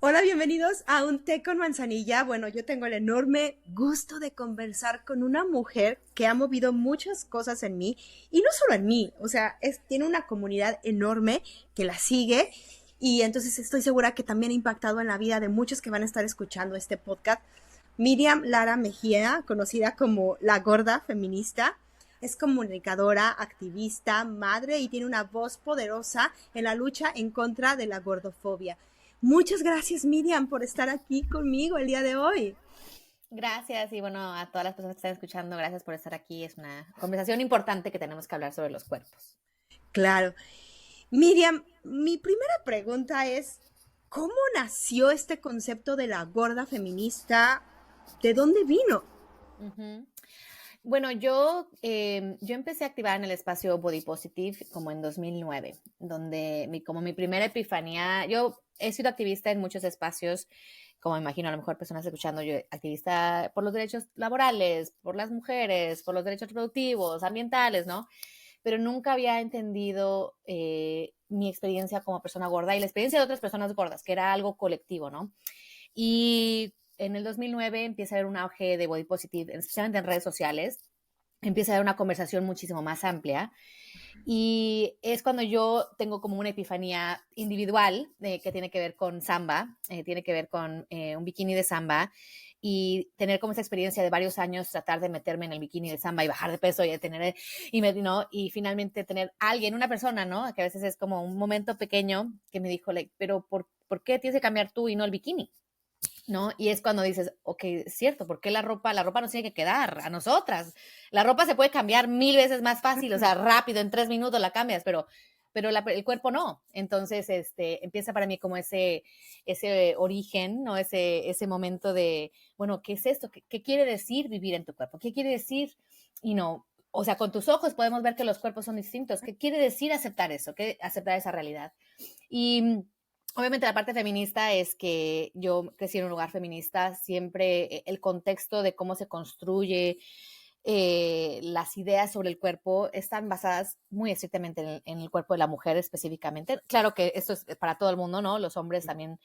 Hola, bienvenidos a Un Té con Manzanilla. Bueno, yo tengo el enorme gusto de conversar con una mujer que ha movido muchas cosas en mí, y no solo en mí, o sea, tiene una comunidad enorme que la sigue, y entonces estoy segura que también ha impactado en la vida de muchos que van a estar escuchando este podcast. Miriam Lara Mejía, conocida como La Gorda Feminista, es comunicadora, activista, madre y tiene una voz poderosa en la lucha en contra de la gordofobia. Muchas gracias, Miriam, por estar aquí conmigo el día de hoy. Gracias y bueno, a todas las personas que están escuchando, gracias por estar aquí. Es una conversación importante que tenemos que hablar sobre los cuerpos. Claro. Miriam, mi primera pregunta es, ¿cómo nació este concepto de la gorda feminista? ¿De dónde vino? Ujú. Bueno, yo empecé a activar en el espacio Body Positive como en 2009, donde como mi primera epifanía, yo he sido activista en muchos espacios, como imagino a lo mejor personas escuchando, yo activista por los derechos laborales, por las mujeres, por los derechos reproductivos, ambientales, ¿no? Pero nunca había entendido mi experiencia como persona gorda y la experiencia de otras personas gordas, que era algo colectivo, ¿no? Y en el 2009 empieza a haber un auge de body positive, especialmente en redes sociales, empieza a haber una conversación muchísimo más amplia y es cuando yo tengo como una epifanía individual que tiene que ver con samba, tiene que ver con un bikini de samba y tener como esa experiencia de varios años, tratar de meterme en el bikini de samba y bajar de peso y tener, ¿no? Y finalmente tener alguien, una persona, ¿no? Que a veces es como un momento pequeño que me dijo, like, pero ¿por qué tienes que cambiar tú y no el bikini? ¿No? Y es cuando dices, ok, es cierto, ¿por qué la ropa nos tiene que quedar a nosotras? La ropa se puede cambiar 1000 veces más fácil, o sea, rápido, en 3 minutos la cambias, pero el cuerpo no. Entonces, empieza para mí como ese origen, ¿no? Ese momento de, bueno, ¿qué es esto? ¿Qué quiere decir vivir en tu cuerpo? ¿Qué quiere decir, you know, o sea, con tus ojos podemos ver que los cuerpos son distintos. ¿Qué quiere decir aceptar eso? ¿Qué aceptar esa realidad? Y obviamente la parte feminista es que yo crecí en un lugar feminista, siempre el contexto de cómo se construye las ideas sobre el cuerpo están basadas muy estrictamente en el cuerpo de la mujer específicamente. Claro que esto es para todo el mundo, ¿no? Los hombres también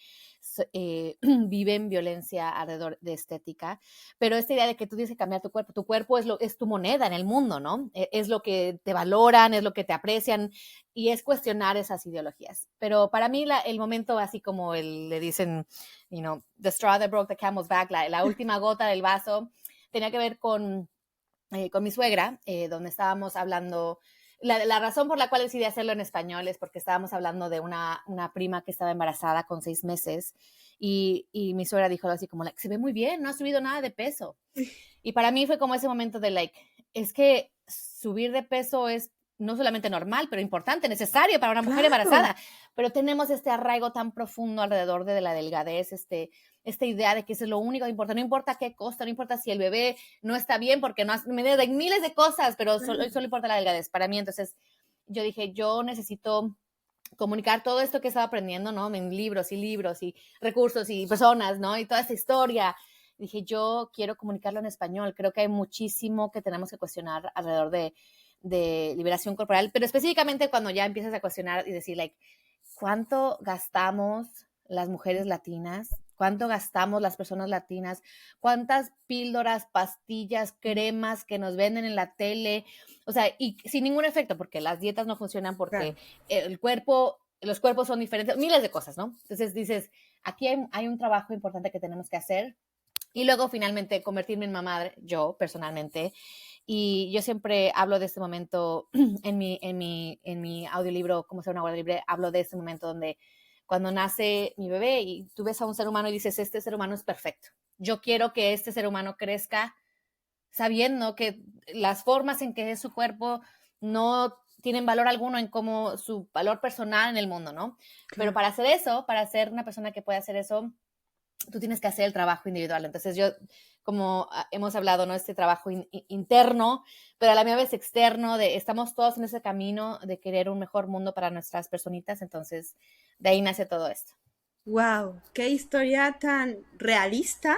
viven violencia alrededor de estética, pero esta idea de que tú tienes que cambiar tu cuerpo es tu moneda en el mundo, ¿no? Es lo que te valoran, es lo que te aprecian y es cuestionar esas ideologías. Pero para mí el momento así como le dicen, the straw that broke the camel's back, la última gota del vaso, tenía que ver con mi suegra, donde estábamos hablando, la razón por la cual decidí hacerlo en español es porque estábamos hablando de una prima que estaba embarazada con 6 meses y mi suegra dijo así como, like, se ve muy bien, no ha subido nada de peso. Y para mí fue como ese momento de, like, es que subir de peso es no solamente normal, pero importante, necesario para una mujer Claro. embarazada. Pero tenemos este arraigo tan profundo alrededor de la delgadez, esta idea de que eso es lo único que importa. No importa qué costa, no importa si el bebé no está bien, porque no me de miles de cosas, pero solo importa la delgadez para mí. Entonces yo dije, yo necesito comunicar todo esto que estaba aprendiendo, ¿no? En libros y recursos y personas, ¿no? Y toda esta historia. Dije, yo quiero comunicarlo en español. Creo que hay muchísimo que tenemos que cuestionar alrededor de liberación corporal, pero específicamente cuando ya empiezas a cuestionar y decir, like, ¿cuánto gastamos las mujeres latinas? ¿Cuánto gastamos las personas latinas? ¿Cuántas píldoras, pastillas, cremas que nos venden en la tele? O sea, y sin ningún efecto, porque las dietas no funcionan, porque Claro. los cuerpos son diferentes, miles de cosas, ¿no? Entonces dices, aquí hay un trabajo importante que tenemos que hacer. Y luego finalmente convertirme en mamá, yo personalmente. Y yo siempre hablo de este momento en mi audiolibro, como ser una guardia libre, hablo de este momento donde cuando nace mi bebé y tú ves a un ser humano y dices, este ser humano es perfecto. Yo quiero que este ser humano crezca sabiendo que las formas en que es su cuerpo no tienen valor alguno en cómo su valor personal en el mundo, ¿no? Pero Claro. para hacer eso, para ser una persona que pueda hacer eso, tú tienes que hacer el trabajo individual. Entonces yo, como hemos hablado, ¿no? Este trabajo interno, pero a la misma vez externo, de estamos todos en ese camino de querer un mejor mundo para nuestras personitas, entonces de ahí nace todo esto. Wow, qué historia tan realista,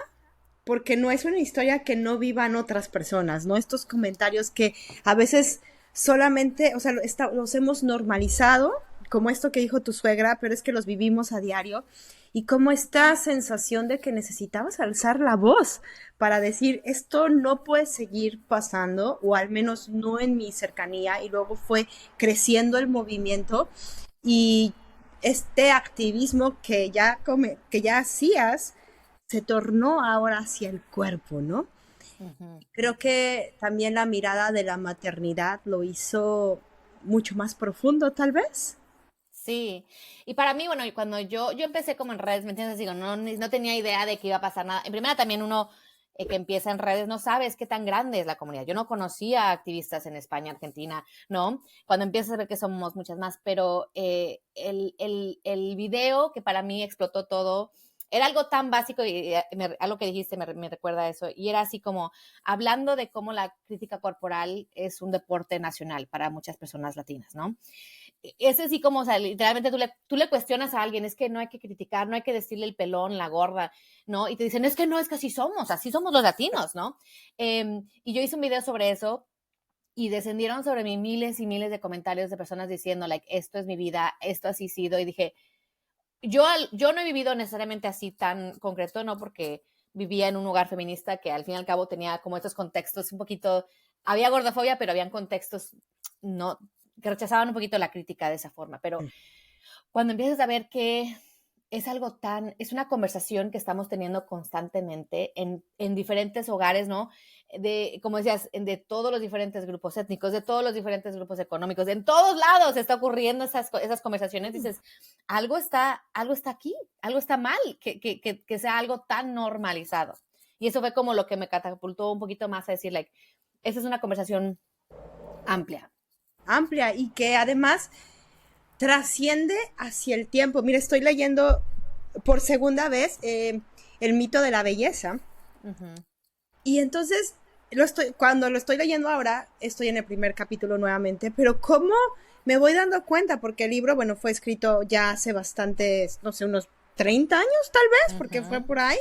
porque no es una historia que no vivan otras personas, ¿no? Estos comentarios que a veces solamente, o sea, los hemos normalizado, como esto que dijo tu suegra, pero es que los vivimos a diario, y como esta sensación de que necesitabas alzar la voz para decir, esto no puede seguir pasando, o al menos no en mi cercanía, y luego fue creciendo el movimiento, y este activismo que ya hacías se tornó ahora hacia el cuerpo, ¿no? Ujú. Creo que también la mirada de la maternidad lo hizo mucho más profundo, tal vez. Sí, y para mí, bueno, y cuando yo empecé como en redes, ¿me entiendes? Digo, no tenía idea de que iba a pasar nada. En primera también uno que empieza en redes no sabes qué tan grande es la comunidad. Yo no conocía activistas en España, Argentina, ¿no? Cuando empiezas a ver que somos muchas más, pero el video que para mí explotó todo, era algo tan básico y algo que dijiste me recuerda a eso, y era así como hablando de cómo la crítica corporal es un deporte nacional para muchas personas latinas, ¿no? Es así como, o sea, literalmente tú le cuestionas a alguien, es que no hay que criticar, no hay que decirle el pelón, la gorda, ¿no? Y te dicen, es que no, es que así somos los latinos, ¿no? Y yo hice un video sobre eso y descendieron sobre mí miles y miles de comentarios de personas diciendo, like, esto es mi vida, esto así ha sido, y dije, yo no he vivido necesariamente así tan concreto, ¿no? Porque vivía en un hogar feminista que al fin y al cabo tenía como estos contextos un poquito, había gordofobia, pero habían contextos no que rechazaban un poquito la crítica de esa forma, pero cuando empiezas a ver que es algo es una conversación que estamos teniendo constantemente en diferentes hogares, ¿no? Como decías, de todos los diferentes grupos étnicos, de todos los diferentes grupos económicos, en todos lados está ocurriendo esas conversaciones, dices, algo está aquí, algo está mal, que sea algo tan normalizado. Y eso fue como lo que me catapultó un poquito más a decir, like, esa es una conversación amplia. Amplia y que además trasciende hacia el tiempo. Mira, estoy leyendo por segunda vez El mito de la belleza. Uh-huh. Y entonces, cuando lo estoy leyendo ahora, estoy en el primer capítulo nuevamente, pero ¿cómo me voy dando cuenta? Porque el libro, bueno, fue escrito ya hace bastantes, no sé, unos 30 años tal vez, porque fue por ahí.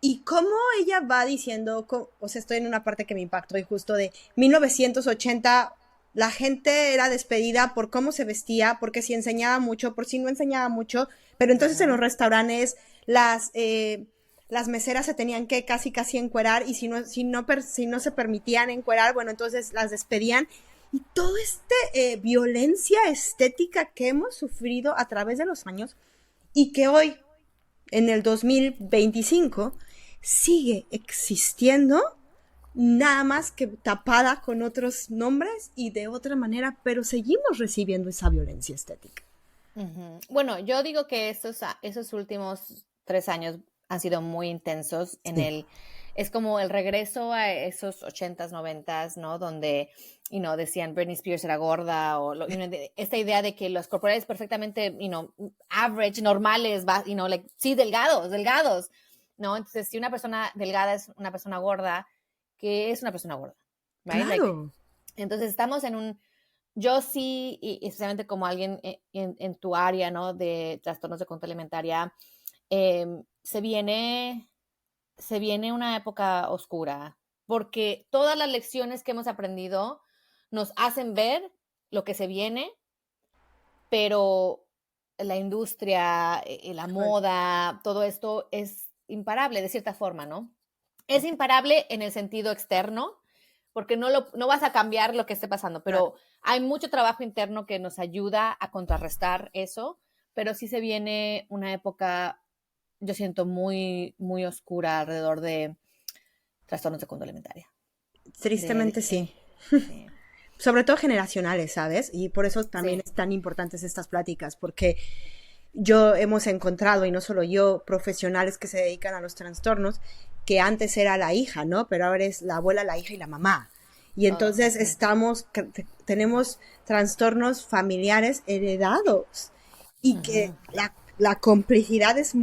Y cómo ella va diciendo, o sea, estoy en una parte que me impactó y justo de 1980, la gente era despedida por cómo se vestía, porque si enseñaba mucho, por si no enseñaba mucho, pero entonces en los restaurantes las meseras se tenían que casi encuerar y si no se permitían encuerar, bueno, entonces las despedían. Y toda esta violencia estética que hemos sufrido a través de los años y que hoy, en el 2025, sigue existiendo, nada más que tapada con otros nombres y de otra manera, pero seguimos recibiendo esa violencia estética. Uh-huh. Bueno, yo digo que esos últimos 3 años han sido muy intensos Sí. es como el regreso a esos 80s, 90s, ¿no? Donde, decían Britney Spears era gorda esta idea de que los corporales perfectamente, average, normales, like, sí, delgados, ¿no? Entonces, si una persona delgada es una persona gorda, ¿qué es una persona gorda? Right? Like, Claro. entonces estamos yo sí, y especialmente como alguien en tu área, ¿no? De trastornos de conducta alimentaria, se viene una época oscura, porque todas las lecciones que hemos aprendido nos hacen ver lo que se viene, pero la industria, la moda, todo esto es imparable de cierta forma, ¿no? Es imparable en el sentido externo, porque no vas a cambiar lo que esté pasando, pero hay mucho trabajo interno que nos ayuda a contrarrestar eso, pero sí se viene una época, yo siento, muy, muy oscura alrededor de trastornos de conducta alimentaria. Tristemente sí. Sí. Sobre todo generacionales, ¿sabes? Y por eso también Sí. es tan importantes estas pláticas, porque yo hemos encontrado, y no solo yo, profesionales que se dedican a los trastornos, que antes era la hija, ¿no? Pero ahora es la abuela, la hija y la mamá. Y Todo. entonces tenemos trastornos familiares heredados y que Uh-huh. la complicidad es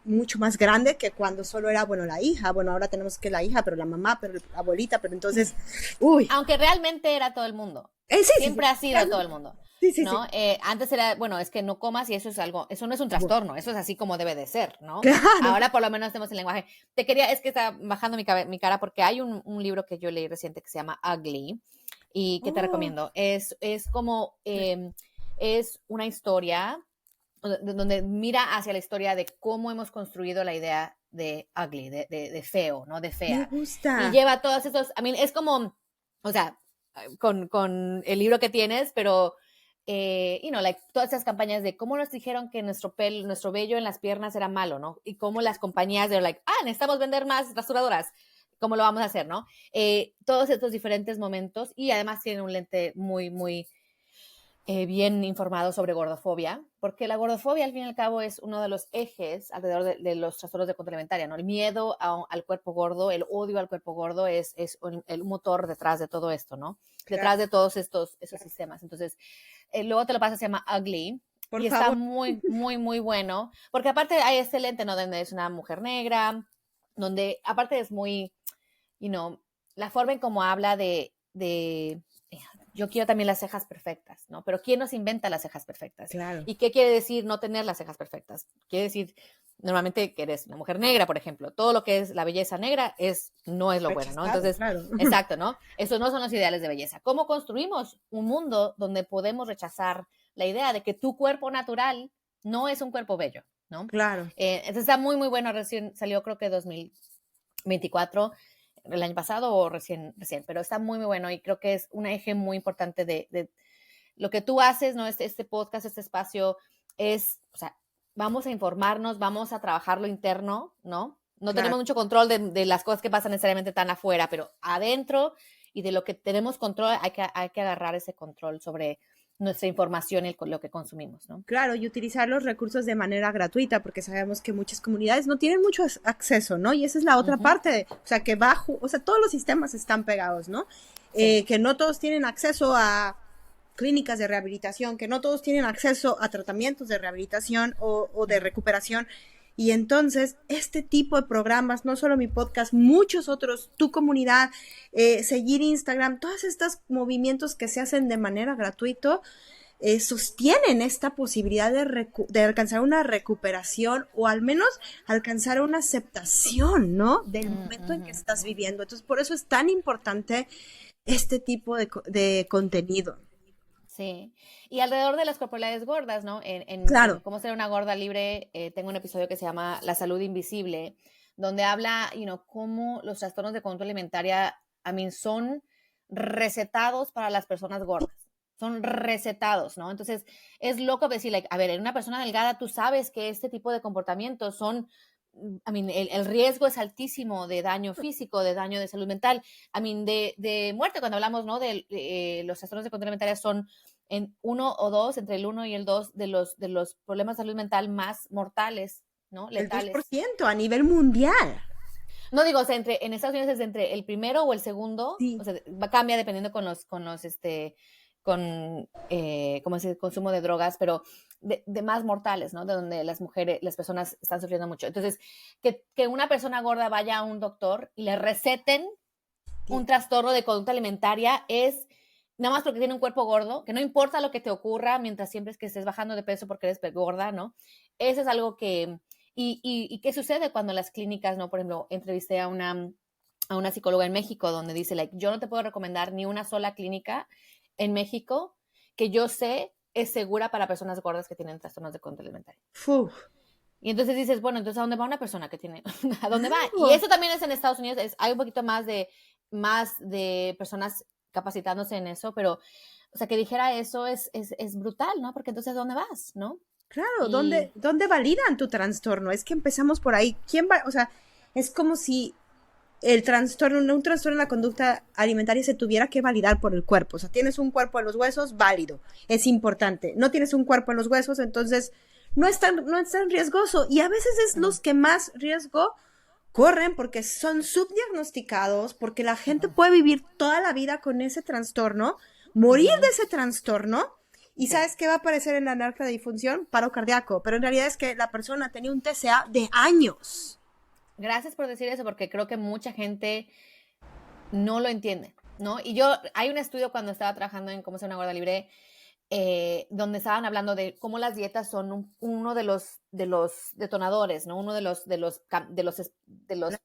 mucho más grande que cuando solo era, bueno, la hija, bueno, ahora tenemos que la hija, pero la mamá, pero la abuelita, pero entonces, uy. Aunque realmente era todo el mundo. Sí, Siempre ha sido todo el mundo. sí. ¿No? Antes era, bueno, es que no comas y eso es algo, eso no es un Bueno, trastorno, eso es así como debe de ser, ¿no? claro. Ahora por lo menos tenemos el lenguaje. Es que está bajando mi cara porque hay un libro que yo leí reciente que se llama Ugly y que te Oh, recomiendo. Es como es una historia donde mira hacia la historia de cómo hemos construido la idea de ugly, de feo, ¿no? De fea. Me gusta. Y lleva todos estos, es como, o sea, con el libro que tienes, pero, todas esas campañas de cómo nos dijeron que nuestro vello en las piernas era malo, ¿no? Y cómo las compañías de, necesitamos vender más rasuradoras. ¿Cómo lo vamos a hacer, no? Todos estos diferentes momentos, y además tiene un lente muy, muy bien informado sobre gordofobia, porque la gordofobia al fin y al cabo es uno de los ejes alrededor de los trastornos de conducta alimentaria, ¿no? El miedo al cuerpo gordo, el odio al cuerpo gordo es el motor detrás de todo esto, ¿no? Claro. Detrás de todos esos sistemas. Entonces, luego te lo pasas, se llama Ugly, por y favor. Está muy, muy, muy bueno, porque aparte hay este lente, ¿no? Donde es una mujer negra, donde aparte es muy, la forma en cómo habla de yo quiero también las cejas perfectas, ¿no? Pero ¿quién nos inventa las cejas perfectas? Claro. ¿Y qué quiere decir no tener las cejas perfectas? Quiere decir, normalmente, que eres una mujer negra, por ejemplo. Todo lo que es la belleza negra no es lo bueno, ¿no? Entonces, claro. Exacto, ¿no? Esos no son los ideales de belleza. ¿Cómo construimos un mundo donde podemos rechazar la idea de que tu cuerpo natural no es un cuerpo bello, ¿no? Claro. Entonces está muy, muy bueno. Recién salió, creo que 2024, el año pasado o recién, pero está muy, muy bueno, y creo que es un eje muy importante de lo que tú haces, ¿no? Este podcast, este espacio es, o sea, vamos a informarnos, vamos a trabajar lo interno, ¿no? No claro. Tenemos mucho control de las cosas que pasan necesariamente tan afuera, pero adentro, y de lo que tenemos control, hay que agarrar ese control sobre nuestra información y lo que consumimos, ¿no? Claro, y utilizar los recursos de manera gratuita, porque sabemos que muchas comunidades no tienen mucho acceso, ¿no? Y esa es la otra parte, o sea, que todos los sistemas están pegados, ¿no? Sí. Que no todos tienen acceso a clínicas de rehabilitación, que no todos tienen acceso a tratamientos de rehabilitación o de recuperación. Y entonces, este tipo de programas, no solo mi podcast, muchos otros, tu comunidad, seguir Instagram, todos estos movimientos que se hacen de manera gratuita, sostienen esta posibilidad de alcanzar una recuperación, o al menos alcanzar una aceptación, ¿no? Del momento en que estás viviendo. Entonces, por eso es tan importante este tipo de contenido. Sí, y alrededor de las corporalidades gordas, ¿no? Claro. En Cómo ser una gorda libre, tengo un episodio que se llama La salud invisible, donde habla, cómo los trastornos de conducta alimentaria, son recetados para las personas gordas. Son recetados, ¿no? Entonces, es loco decir, a ver, en una persona delgada tú sabes que este tipo de comportamientos son, el riesgo es altísimo de daño físico, de daño de salud mental, de muerte. Cuando hablamos, ¿no? De los trastornos de conducta alimentaria son en 1 o 2, entre el 1 y el 2 de los problemas de salud mental más mortales, ¿no? Letales. El 2% a nivel mundial. No digo, o sea, en Estados Unidos es entre el primero o el segundo, sí. O sea, cambia dependiendo con como es el consumo de drogas, pero de más mortales, ¿no? De donde las personas están sufriendo mucho. Entonces, que una persona gorda vaya a un doctor y le receten un trastorno de conducta alimentaria es nada más porque tiene un cuerpo gordo, que no importa lo que te ocurra mientras siempre es que estés bajando de peso porque eres gorda, ¿no? Eso es algo que... ¿Y qué sucede cuando las clínicas, no? Por ejemplo, entrevisté a una psicóloga en México donde dice, yo no te puedo recomendar ni una sola clínica en México que yo sé es segura para personas gordas que tienen trastornos de conducta alimentaria. Uf. Y entonces dices, bueno, entonces ¿a dónde va una persona que tiene? ¿A dónde va? Y eso también es en Estados Unidos, hay un poquito más de personas capacitándose en eso, pero, o sea, que dijera eso es brutal, ¿no? Porque entonces, ¿dónde vas, no? Claro, ¿dónde validan tu trastorno? Es que empezamos por ahí. O sea, es como si un trastorno en la conducta alimentaria se tuviera que validar por el cuerpo. O sea, tienes un cuerpo en los huesos, válido, es importante. No tienes un cuerpo en los huesos, entonces no es tan riesgoso. Y a veces es los que más riesgo corren porque son subdiagnosticados, porque la gente puede vivir toda la vida con ese trastorno, morir de ese trastorno, y ¿sabes qué va a aparecer en la narca de difunción? Paro cardíaco, pero en realidad es que la persona tenía un TCA de años. Gracias por decir eso, porque creo que mucha gente no lo entiende, ¿no? Y hay un estudio cuando estaba trabajando en Cómo ser una gorda libre, donde estaban hablando de cómo las dietas son uno de los detonadores, ¿no? Uno de los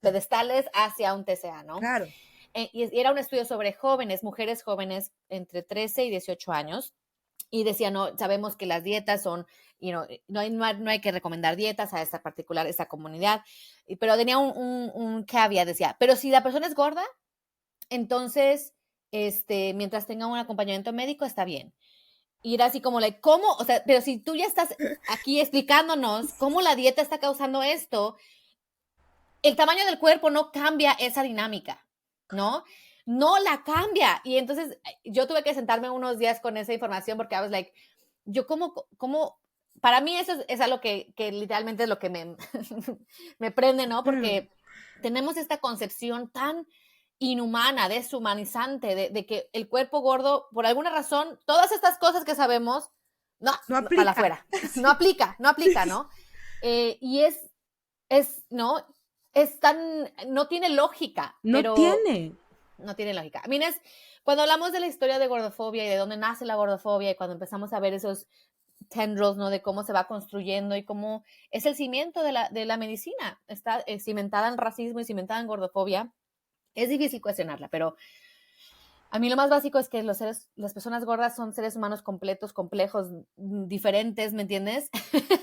pedestales hacia un TCA, ¿no? Claro. Y era un estudio sobre mujeres jóvenes entre 13 y 18 años, Y decía, no, sabemos que las dietas son, no hay que recomendar dietas a esta comunidad, pero tenía un caveat, decía, pero si la persona es gorda, entonces, mientras tenga un acompañamiento médico, está bien. Y era así como, ¿cómo? O sea, pero si tú ya estás aquí explicándonos cómo la dieta está causando esto, el tamaño del cuerpo no cambia esa dinámica, ¿no? No la cambia. Y entonces yo tuve que sentarme unos días con esa información porque I was like, yo para mí eso es algo que literalmente es lo que me prende, ¿no? Porque tenemos esta concepción tan inhumana, deshumanizante, de que el cuerpo gordo, por alguna razón, todas estas cosas que sabemos, no para afuera, sí. no aplica, ¿no? Y ¿no? No tiene lógica. No tiene. No tiene lógica. Cuando hablamos de la historia de gordofobia y de dónde nace la gordofobia y cuando empezamos a ver esos tendrils, ¿no? De cómo se va construyendo y cómo es el cimiento de la medicina. Está cimentada en racismo y cimentada en gordofobia. Es difícil cuestionarla, pero a mí lo más básico es que las personas gordas son seres humanos completos, complejos, diferentes, ¿me entiendes?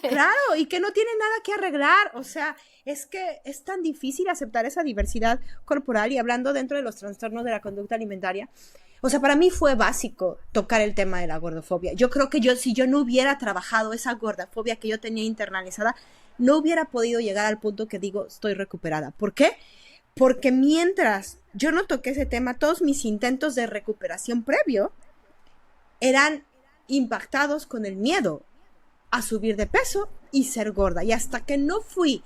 Claro, y que no tienen nada que arreglar. O sea, es que es tan difícil aceptar esa diversidad corporal y hablando dentro de los trastornos de la conducta alimentaria. O sea, para mí fue básico tocar el tema de la gordofobia. Yo creo que si yo no hubiera trabajado esa gordofobia que yo tenía internalizada, no hubiera podido llegar al punto que digo, estoy recuperada. ¿Por qué? Porque mientras yo no toqué ese tema, todos mis intentos de recuperación previo eran impactados con el miedo a subir de peso y ser gorda. Y hasta que no fui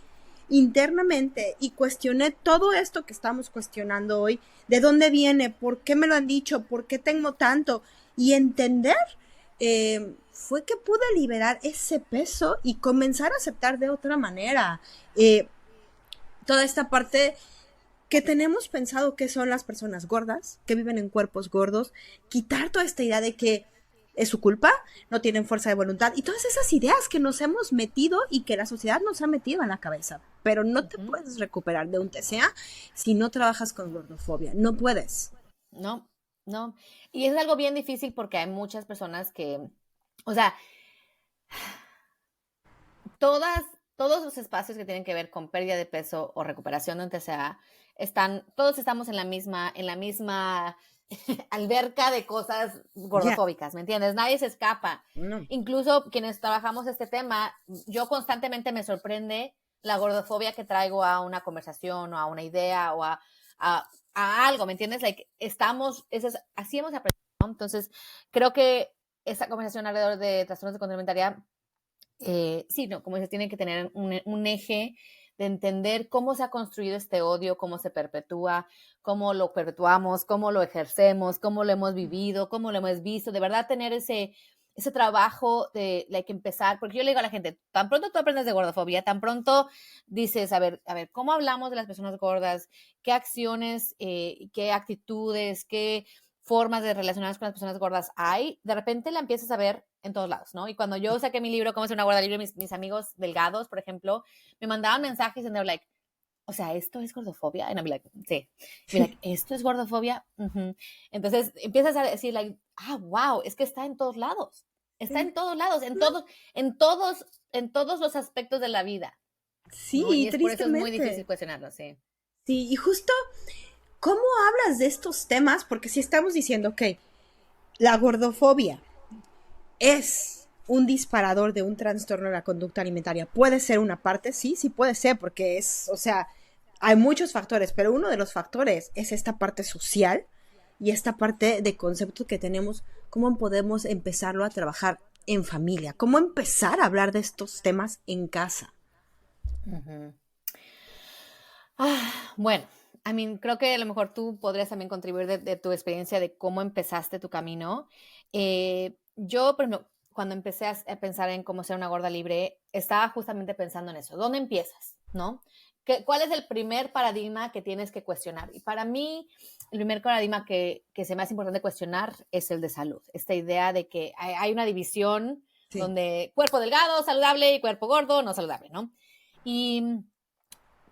internamente y cuestioné todo esto que estamos cuestionando hoy, de dónde viene, por qué me lo han dicho, por qué tengo tanto, y entender, fue que pude liberar ese peso y comenzar a aceptar de otra manera toda esta parte que tenemos pensado que son las personas gordas, que viven en cuerpos gordos, quitar toda esta idea de que es su culpa, no tienen fuerza de voluntad y todas esas ideas que nos hemos metido y que la sociedad nos ha metido en la cabeza. Pero no te puedes recuperar de un TCA si no trabajas con gordofobia. No puedes. No. Y es algo bien difícil porque hay muchas personas que, o sea, todos los espacios que tienen que ver con pérdida de peso o recuperación de un TCA todos estamos en la misma alberca de cosas gordofóbicas, ¿me entiendes? Nadie se escapa. No. Incluso quienes trabajamos este tema, yo constantemente me sorprende la gordofobia que traigo a una conversación o a una idea o a algo, ¿me entiendes? Así hemos aprendido, ¿no? Entonces, creo que esta conversación alrededor de trastornos de conducta alimentaria, sí, no, como dices, tiene que tener un eje de entender cómo se ha construido este odio, cómo se perpetúa, cómo lo perpetuamos, cómo lo ejercemos, cómo lo hemos vivido, cómo lo hemos visto, de verdad tener ese trabajo de empezar, porque yo le digo a la gente, tan pronto tú aprendes de gordofobia, tan pronto dices, a ver, ¿cómo hablamos de las personas gordas? ¿Qué acciones, qué actitudes, qué formas de relacionarnos con las personas gordas hay? De repente la empiezas a ver en todos lados, ¿no? Y cuando yo saqué mi libro, Cómo ser una gorda libre, mis amigos delgados, por ejemplo, me mandaban mensajes and they were like, o sea, ¿esto es gordofobia? And I'm like, sí. Y like, ¿esto es gordofobia? Uh-huh. Entonces empiezas a decir, like, wow, es que está en todos lados. Está en todos lados, en todos los aspectos de la vida. Sí, ¿no? Y tristemente. Por eso es muy difícil cuestionarlo, sí. Sí, y justo, ¿cómo hablas de estos temas? Porque si estamos diciendo que la gordofobia es un disparador de un trastorno de la conducta alimentaria, ¿puede ser una parte? Sí puede ser, porque hay muchos factores, pero uno de los factores es esta parte social y esta parte de conceptos que tenemos, cómo podemos empezarlo a trabajar en familia, cómo empezar a hablar de estos temas en casa. Uh-huh. Bueno, creo que a lo mejor tú podrías también contribuir de tu experiencia de cómo empezaste tu camino. Yo, por ejemplo, cuando empecé a pensar en cómo ser una gorda libre, estaba justamente pensando en eso. ¿Dónde empiezas? ¿No? ¿Cuál es el primer paradigma que tienes que cuestionar? Y para mí, el primer paradigma que se me hace importante cuestionar es el de salud. Esta idea de que hay una división donde cuerpo delgado, saludable, y cuerpo gordo, no saludable, ¿no? Y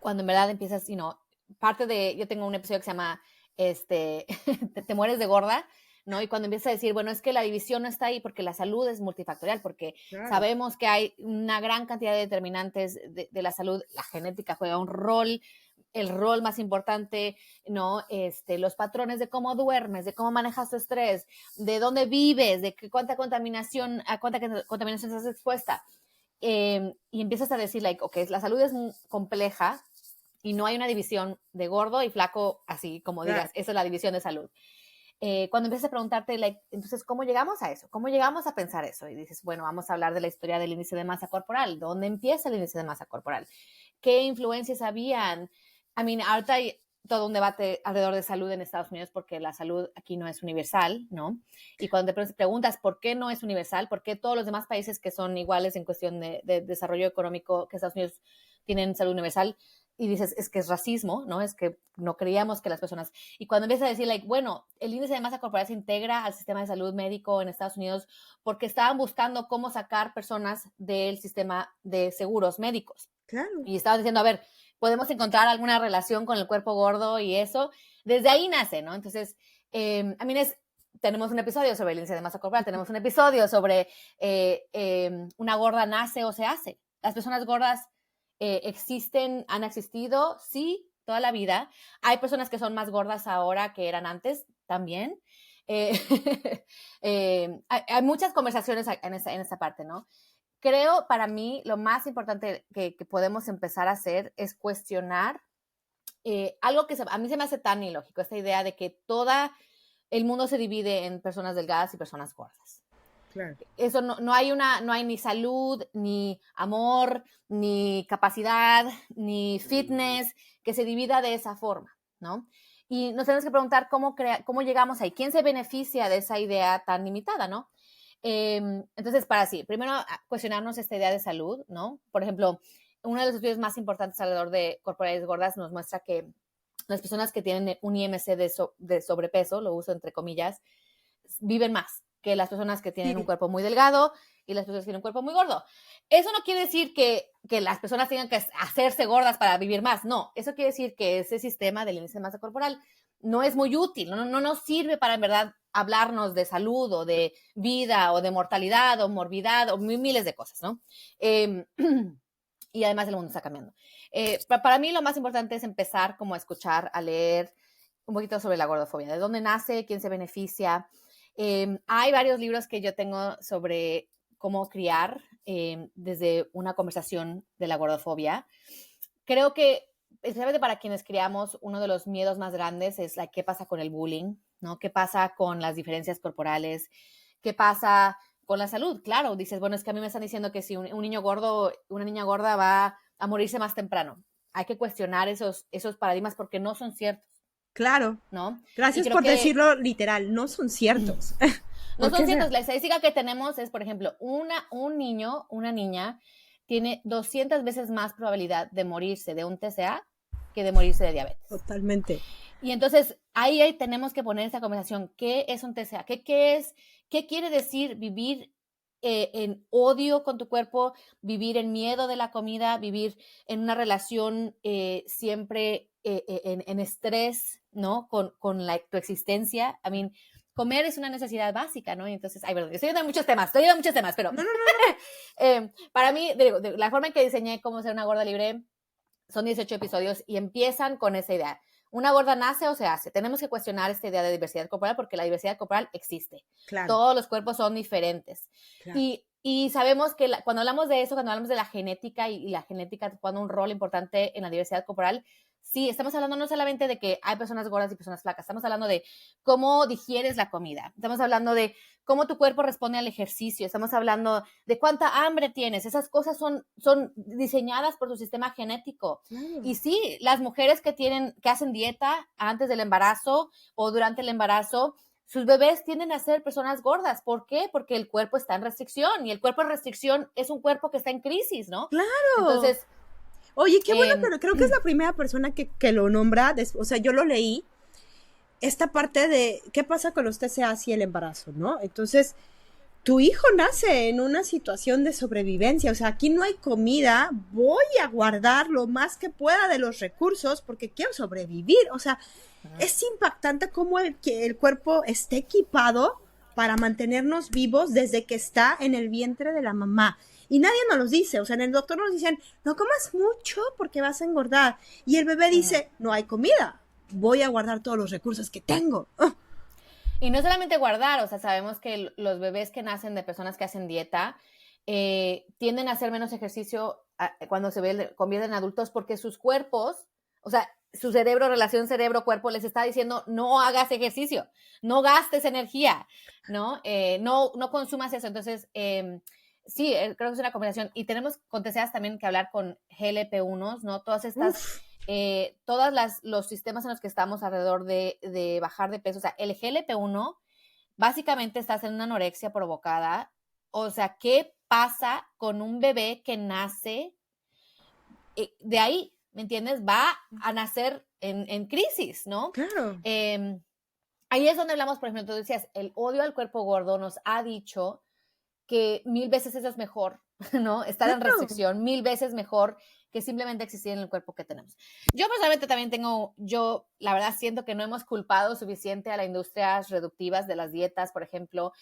cuando en verdad empiezas, yo tengo un episodio que se llama te mueres de gorda, ¿no? Y cuando empiezas a decir, bueno, es que la división no está ahí porque la salud es multifactorial, porque Claro. sabemos que hay una gran cantidad de determinantes de la salud, la genética juega un rol, el rol más importante, ¿no? Los patrones de cómo duermes, de cómo manejas tu estrés, de dónde vives, de cuánta contaminación estás expuesta. Y empiezas a decir, like, ok, la salud es compleja y no hay una división de gordo y flaco, así como digas, esa es la división de salud. Cuando empiezas a preguntarte, like, entonces, ¿cómo llegamos a eso? ¿Cómo llegamos a pensar eso? Y dices, bueno, vamos a hablar de la historia del índice de masa corporal. ¿Dónde empieza el índice de masa corporal? ¿Qué influencias habían? Ahorita hay todo un debate alrededor de salud en Estados Unidos porque la salud aquí no es universal, ¿no? Y cuando te preguntas por qué no es universal, por qué todos los demás países que son iguales en cuestión de desarrollo económico que Estados Unidos tienen salud universal, y dices, es que es racismo, ¿no? Es que no creíamos que las personas... Y cuando empiezas a decir, like, bueno, el índice de masa corporal se integra al sistema de salud médico en Estados Unidos porque estaban buscando cómo sacar personas del sistema de seguros médicos. Claro. Y estaban diciendo, a ver, podemos encontrar alguna relación con el cuerpo gordo y eso. Desde ahí nace, ¿no? Entonces, tenemos un episodio sobre el índice de masa corporal, tenemos un episodio sobre una gorda nace o se hace. Las personas gordas existen, han existido, sí, toda la vida. Hay personas que son más gordas ahora que eran antes también. Hay muchas conversaciones en esta parte, ¿no? Creo, para mí, lo más importante que podemos empezar a hacer es cuestionar algo que a mí se me hace tan ilógico, esta idea de que todo el mundo se divide en personas delgadas y personas gordas. Claro. Eso no hay ni salud, ni amor, ni capacidad, ni fitness que se divida de esa forma, ¿no? Y nos tenemos que preguntar cómo llegamos ahí, quién se beneficia de esa idea tan limitada, ¿no? Entonces, primero cuestionarnos esta idea de salud, ¿no? Por ejemplo, uno de los estudios más importantes alrededor de corporalidades gordas nos muestra que las personas que tienen un IMC de sobrepeso, lo uso entre comillas, viven más que las personas que tienen un cuerpo muy delgado y las personas que tienen un cuerpo muy gordo. Eso no quiere decir que las personas tengan que hacerse gordas para vivir más, no. Eso quiere decir que ese sistema del índice de masa corporal no es muy útil, no nos sirve para en verdad hablarnos de salud o de vida o de mortalidad o morbidad o miles de cosas, ¿no? Y además el mundo está cambiando. Para mí lo más importante es empezar como a escuchar, a leer un poquito sobre la gordofobia, de dónde nace, quién se beneficia. Hay varios libros que yo tengo sobre cómo criar desde una conversación de la gordofobia. Creo que, especialmente para quienes criamos, uno de los miedos más grandes es qué pasa con el bullying, ¿no? ¿Qué pasa con las diferencias corporales? ¿Qué pasa con la salud? Claro, dices, bueno, es que a mí me están diciendo que si un niño gordo, una niña gorda va a morirse más temprano. Hay que cuestionar esos paradigmas porque no son ciertos. Claro. ¿No? Gracias por decirlo literal, no son ciertos. No son ciertos. La estadística que tenemos es, por ejemplo, un niño, una niña, tiene 200 veces más probabilidad de morirse de un TCA que de morirse de diabetes. Totalmente. Y entonces, ahí tenemos que poner esta conversación. ¿Qué es un TCA? ¿Qué quiere decir vivir en odio con tu cuerpo, vivir en miedo de la comida, vivir en una relación siempre en estrés, ¿no? Con tu existencia? Comer es una necesidad básica, ¿no? Y entonces, perdón, estoy yendo a muchos temas, pero no. Para mí, la forma en que diseñé cómo ser una gorda libre son 18 episodios y empiezan con esa idea. ¿Una gorda nace o se hace? Tenemos que cuestionar esta idea de diversidad corporal porque la diversidad corporal existe. Claro. Todos los cuerpos son diferentes. Claro. Y sabemos que cuando hablamos de eso, cuando hablamos de la genética y la genética juega un rol importante en la diversidad corporal, sí, estamos hablando no solamente de que hay personas gordas y personas flacas, estamos hablando de cómo digieres la comida, estamos hablando de cómo tu cuerpo responde al ejercicio, estamos hablando de cuánta hambre tienes, esas cosas son diseñadas por tu sistema genético. Y sí, las mujeres que hacen dieta antes del embarazo o durante el embarazo, sus bebés tienden a ser personas gordas. ¿Por qué? Porque el cuerpo está en restricción y el cuerpo en restricción es un cuerpo que está en crisis, ¿no? Claro. Entonces, oye, qué bueno, pero creo que es la primera persona que lo nombra, o sea, yo lo leí, esta parte de qué pasa con los TCA y el embarazo, ¿no? Entonces, tu hijo nace en una situación de sobrevivencia, o sea, aquí no hay comida, voy a guardar lo más que pueda de los recursos porque quiero sobrevivir, o sea, es impactante cómo que el cuerpo esté equipado para mantenernos vivos desde que está en el vientre de la mamá. Y nadie nos los dice, o sea, en el doctor nos dicen, no comas mucho porque vas a engordar. Y el bebé dice, no hay comida, voy a guardar todos los recursos que tengo. Y no solamente guardar, o sea, sabemos que los bebés que nacen de personas que hacen dieta tienden a hacer menos ejercicio cuando se convierten en adultos porque sus cuerpos, o sea, su cerebro, relación cerebro-cuerpo les está diciendo no hagas ejercicio, no gastes energía, ¿no? No consumas eso. Entonces, sí, creo que es una combinación. Y tenemos, contestadas también que hablar con GLP-1, ¿no? Todas estas... los sistemas en los que estamos alrededor de bajar de peso, o sea, el GLP-1 básicamente estás en una anorexia provocada, o sea, ¿qué pasa con un bebé que nace de ahí? ¿Me entiendes? Va a nacer en crisis, ¿no? Claro. Ahí es donde hablamos, por ejemplo, tú decías, el odio al cuerpo gordo nos ha dicho que 1000 veces eso es mejor, ¿no? Estar en restricción, 1000 veces mejor que simplemente existir en el cuerpo que tenemos. Yo personalmente también la verdad siento que no hemos culpado suficiente a las industrias reductivas de las dietas, por ejemplo,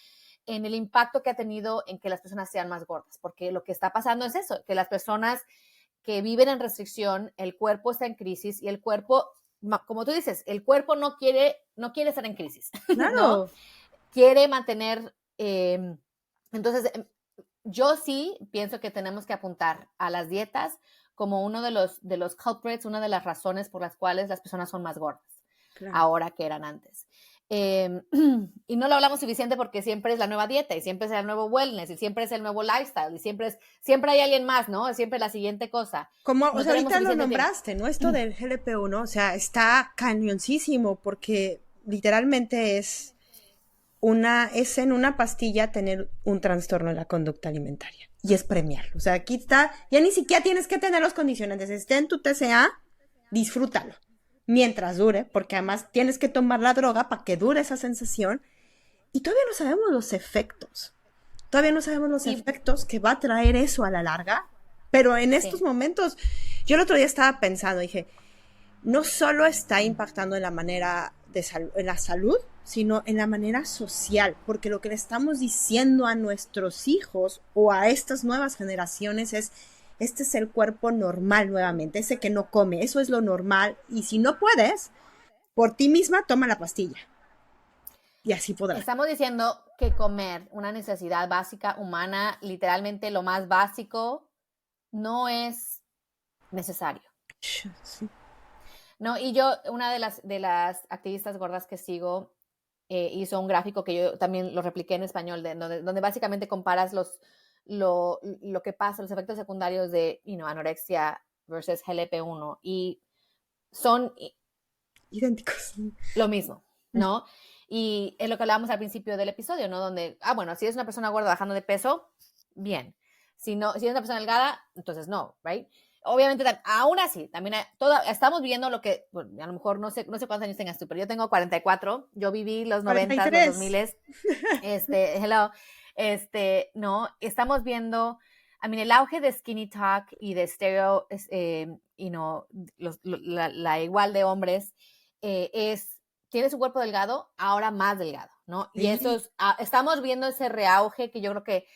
en el impacto que ha tenido en que las personas sean más gordas, porque lo que está pasando es eso, que las personas que viven en restricción, el cuerpo está en crisis y el cuerpo, como tú dices, el cuerpo no quiere estar en crisis, Claro. ¿no? Quiere mantener... entonces, yo sí pienso que tenemos que apuntar a las dietas como uno de los culprits, una de las razones por las cuales las personas son más gordas ahora que eran antes. Y no lo hablamos suficiente porque siempre es la nueva dieta y siempre es el nuevo wellness y siempre es el nuevo lifestyle y siempre hay alguien más, ¿no? Siempre la siguiente cosa. Como, o sea, ahorita lo nombraste, ¿no? Esto del GLP-1, o sea, está cañoncísimo porque literalmente es en una pastilla tener un trastorno de la conducta alimentaria y es premiarlo. O sea, aquí está, ya ni siquiera tienes que tener los condicionantes. Esté en tu TCA, disfrútalo mientras dure, porque además tienes que tomar la droga para que dure esa sensación y todavía no sabemos los efectos. Todavía no sabemos los efectos que va a traer eso a la larga, pero en estos momentos, yo el otro día estaba pensando, dije, no solo está impactando en la manera en la salud, sino en la manera social, porque lo que le estamos diciendo a nuestros hijos o a estas nuevas generaciones es, este es el cuerpo normal nuevamente, ese que no come, eso es lo normal, y si no puedes, por ti misma toma la pastilla, y así podrás. Estamos diciendo que comer, una necesidad básica humana, literalmente lo más básico, no es necesario. Sí. No, y yo, una de las activistas gordas que sigo, hizo un gráfico que yo también lo repliqué en español, donde básicamente comparas lo que pasa, los efectos secundarios de anorexia versus GLP-1 y son idénticos. Lo mismo, ¿no? Y es lo que hablábamos al principio del episodio, ¿no? Donde, bueno, si es una persona gorda bajando de peso, bien. Si es una persona delgada, entonces no, ¿right? Obviamente, aún así, también estamos viendo lo que, bueno, a lo mejor no sé cuántos años tengas tú, pero yo tengo 44, yo viví los 90, los 2000, no, estamos viendo, el auge de skinny talk y de stereo, la igual de hombres, tienes un cuerpo delgado, ahora más delgado, ¿no? Sí. Y eso estamos viendo ese reauge que yo creo que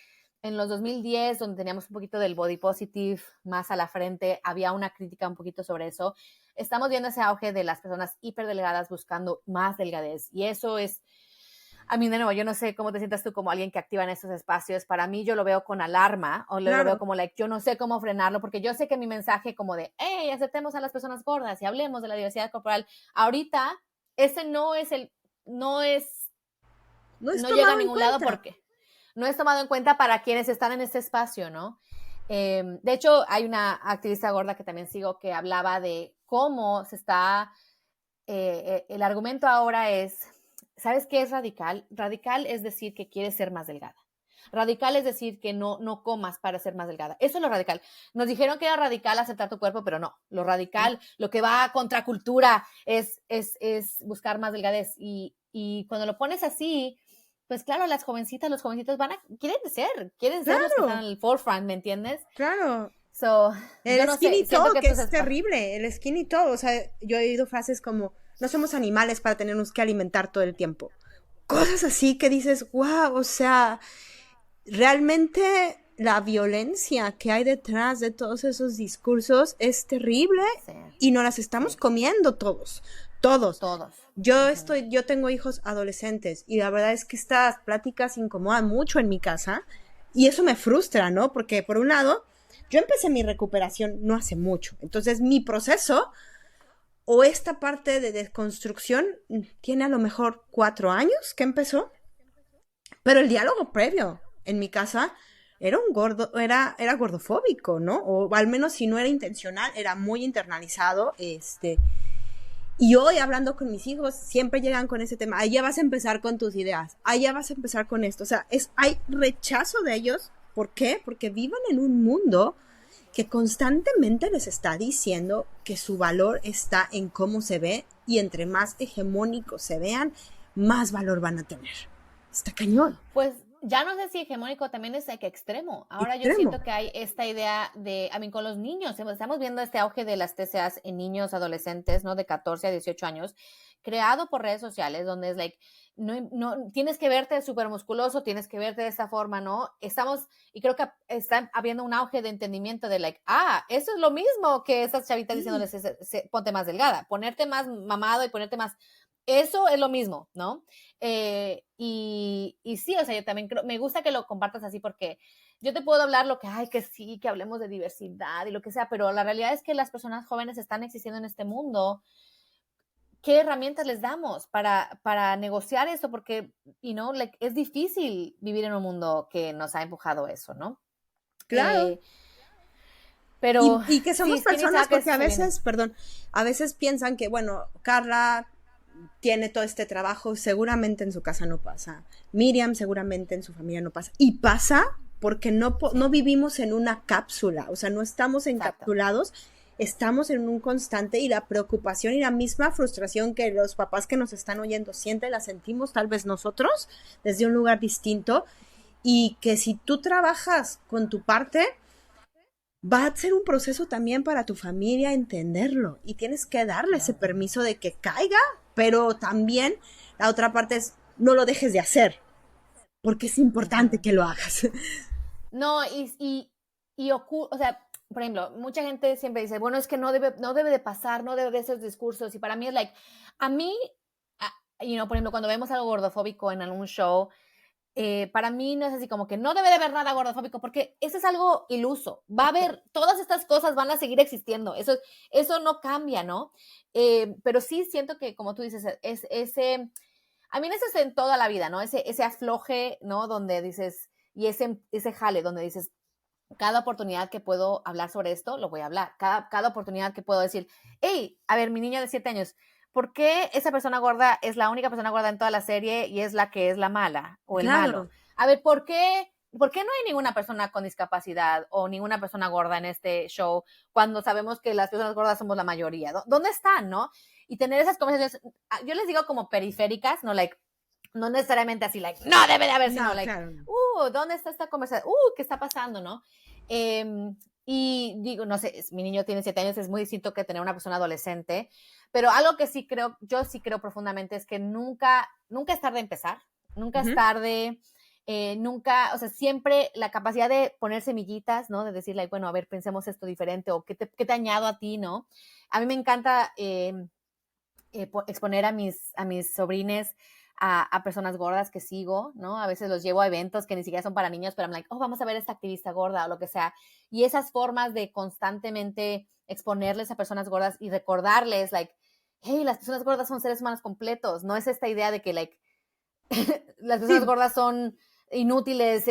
en los 2010, donde teníamos un poquito del body positive más a la frente, había una crítica un poquito sobre eso. Estamos viendo ese auge de las personas hiperdelgadas buscando más delgadez. Y eso es, de nuevo, yo no sé cómo te sientas tú como alguien que activa en estos espacios. Para mí, yo lo veo con alarma, o lo veo como, yo no sé cómo frenarlo, porque yo sé que mi mensaje como de, hey, aceptemos a las personas gordas y hablemos de la diversidad corporal, ahorita, ese no llega a ningún lado porque no es tomado en cuenta para quienes están en este espacio, ¿no? De hecho, hay una activista gorda que también sigo que hablaba de cómo se está, el argumento ahora es, ¿sabes qué es radical? Radical es decir que quieres ser más delgada. Radical es decir que no comas para ser más delgada. Eso es lo radical. Nos dijeron que era radical aceptar tu cuerpo, pero no. Lo radical, lo que va a contracultura es buscar más delgadez. Y cuando lo pones así, pues claro, las jovencitas, los jovencitos quieren ser los que están Claro, en el forefront, ¿me entiendes? claro. So, yo El no skinny sé, siento que talk esto es terrible, el skinny talk, o sea, yo he oído frases como, no somos animales para tenernos que alimentar todo el tiempo. Cosas así que dices, wow, o sea, realmente la violencia que hay detrás de todos esos discursos es terrible sí, y nos las estamos sí, comiendo todos, todos. todos. Yo tengo hijos adolescentes y la verdad es que estas pláticas incomodan mucho en mi casa y eso me frustra, ¿no? Porque por un lado, yo empecé mi recuperación no hace mucho, entonces mi proceso o esta parte de desconstrucción tiene a lo mejor 4 años que empezó, pero el diálogo previo en mi casa era gordofóbico, ¿no? O al menos si no era intencional, era muy internalizado, y hoy hablando con mis hijos, siempre llegan con ese tema, ahí ya vas a empezar con tus ideas, ahí ya vas a empezar con esto, o sea, hay rechazo de ellos, ¿por qué? Porque viven en un mundo que constantemente les está diciendo que su valor está en cómo se ve y entre más hegemónicos se vean, más valor van a tener. Está cañón. Pues ya no sé si hegemónico también es que extremo. Ahora yo Extremo. siento que hay esta idea de, a mí con los niños, estamos viendo este auge de las TCAs en niños, adolescentes, ¿no? De 14 a 18 años, creado por redes sociales, donde es like, no tienes que verte súper musculoso, tienes que verte de esta forma, ¿no? Y creo que está habiendo un auge de entendimiento de like, eso es lo mismo que esas chavitas diciéndoles, ponte más delgada, ponerte más mamado y ponerte más, eso es lo mismo, ¿no? Y sí, o sea, yo también me gusta que lo compartas así porque yo te puedo hablar lo que, que sí, que hablemos de diversidad y lo que sea, pero la realidad es que las personas jóvenes están existiendo en este mundo. ¿Qué herramientas les damos para negociar eso? Porque, es difícil vivir en un mundo que nos ha empujado eso, ¿no? Claro. Pero Y que sí, somos Skinny personas Talk porque a se viene. veces, perdón, a veces piensan que, bueno, Carla tiene todo este trabajo, seguramente en su casa no pasa. Miriam seguramente en su familia no pasa. Y pasa porque Sí, no vivimos en una cápsula, o sea, no estamos exacto. encapsulados, estamos en un constante y la preocupación y la misma frustración que los papás que nos están oyendo sienten, la sentimos tal vez nosotros desde un lugar distinto y que si tú trabajas con tu parte, va a ser un proceso también para tu familia entenderlo y tienes que darle ese Claro. permiso de que caiga, pero también la otra parte es no lo dejes de hacer, porque es importante Ujú. que lo hagas. No, o sea, por ejemplo, mucha gente siempre dice, bueno, es que no debe de pasar, no debe de esos discursos. Y para mí es like, a mí, por ejemplo, cuando vemos algo gordofóbico en algún show, para mí no es así como que no debe de haber nada gordofóbico, porque eso es algo iluso. Va a haber, todas estas cosas van a seguir existiendo. Eso no cambia, ¿no? Pero sí siento que, como tú dices, es ese, a mí eso es en toda la vida, ¿no? Ese afloje, ¿no? Donde dices, y ese jale, donde dices, cada oportunidad que puedo hablar sobre esto, lo voy a hablar. Cada oportunidad que puedo decir, hey, a ver, mi niña de 7 años, ¿por qué esa persona gorda es la única persona gorda en toda la serie y es la que es la mala o el malo? Claro, A ver, ¿por qué no hay ninguna persona con discapacidad o ninguna persona gorda en este show cuando sabemos que las personas gordas somos la mayoría? ¿Dónde están, no? Y tener esas conversaciones, yo les digo como periféricas, no like, no necesariamente así, like, no debe de haber, sino no, like, claro, no. ¿dónde está esta conversación? ¿Qué está pasando, no? Y digo, no sé, mi niño tiene 7 años, es muy distinto que tener una persona adolescente, pero algo que yo sí creo profundamente es que nunca es tarde empezar, nunca es Ujú. tarde, nunca, o sea, siempre la capacidad de poner semillitas, ¿no? De decir, like, bueno, a ver, pensemos esto diferente o qué te añado a ti, ¿no? A mí me encanta exponer a mis sobrines a personas gordas que sigo, ¿no? A veces los llevo a eventos que ni siquiera son para niños, pero I'm like, vamos a ver esta activista gorda o lo que sea. Y esas formas de constantemente exponerles a personas gordas y recordarles, like, hey, las personas gordas son seres humanos completos. No es esta idea de que, like, las personas Sí, gordas son inútiles,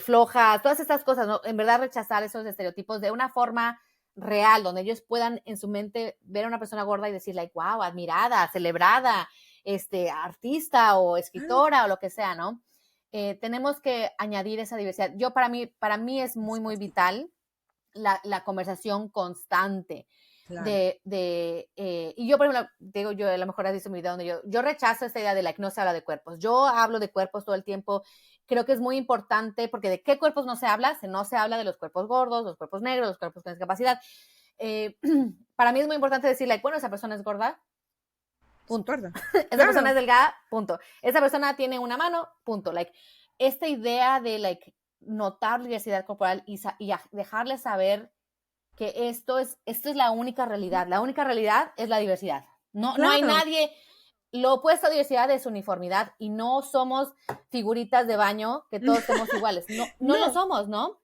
flojas, todas estas cosas, ¿no? En verdad rechazar esos estereotipos de una forma real, donde ellos puedan en su mente ver a una persona gorda y decir, like, wow, admirada, celebrada, artista o claro. escritora o lo que sea, ¿no? Tenemos que añadir esa diversidad. Para mí es muy, muy vital la conversación constante. Claro. Y yo, por ejemplo, digo, yo a lo mejor has visto mi video donde yo rechazo esta idea de like, no se habla de cuerpos. Yo hablo de cuerpos todo el tiempo. Creo que es muy importante porque de qué cuerpos no se habla. No se habla de los cuerpos gordos, los cuerpos negros, los cuerpos con discapacidad. Para mí es muy importante decir, like, bueno, esa persona es gorda, punto. Gorda. Esa Claro. persona es delgada, punto. Esa persona tiene una mano, punto. Like, esta idea de like, notar diversidad corporal y dejarle saber que esto es la única realidad. La única realidad es la diversidad. No, Claro. no hay nadie. Lo opuesto a diversidad es uniformidad y no somos figuritas de baño que todos somos iguales. No lo somos, ¿no?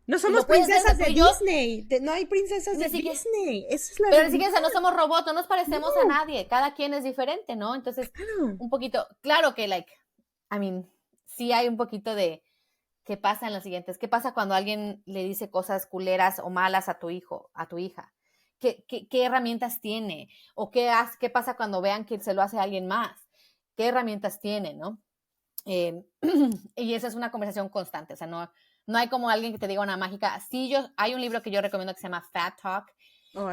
No somos princesas de Disney. No hay princesas de siquiera, Disney. Esa es la pero ni siquiera no somos robots, no nos parecemos a nadie. Cada quien es diferente, ¿no? Entonces, un poquito, claro que, like, I mean, sí hay un poquito de qué pasa en las siguientes. ¿Qué pasa cuando alguien le dice cosas culeras o malas a tu hijo, a tu hija? ¿Qué herramientas tiene? ¿O qué pasa cuando vean que se lo hace a alguien más? ¿Qué herramientas tiene, no? Y esa es una conversación constante. O sea, no hay como alguien que te diga una mágica. Sí, hay un libro que yo recomiendo que se llama Fat Talk,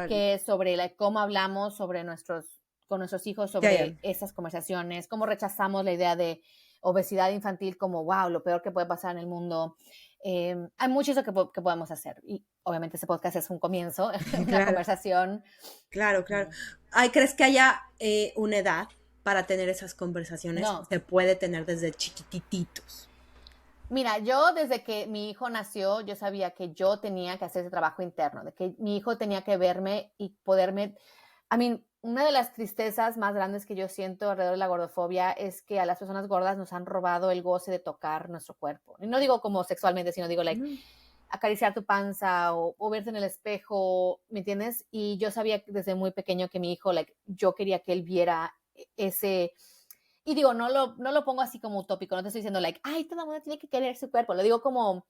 que es sobre cómo hablamos con nuestros hijos sobre esas conversaciones, cómo rechazamos la idea de obesidad infantil como, wow, lo peor que puede pasar en el mundo. Hay mucho eso que podemos hacer. Y obviamente ese podcast es un comienzo, una conversación. Claro. ¿Crees que haya una edad para tener esas conversaciones? No. Se puede tener desde chiquititos. Mira, yo desde que mi hijo nació, yo sabía que yo tenía que hacer ese trabajo interno, de que mi hijo tenía que verme y poderme... una de las tristezas más grandes que yo siento alrededor de la gordofobia es que a las personas gordas nos han robado el goce de tocar nuestro cuerpo. Y no digo como sexualmente, sino digo, acariciar tu panza o verte en el espejo, ¿me entiendes? Y yo sabía desde muy pequeño que mi hijo, yo quería que él viera ese... Y digo, no lo pongo así como utópico, no te estoy diciendo, ay, todo el mundo tiene que querer su cuerpo. Lo digo como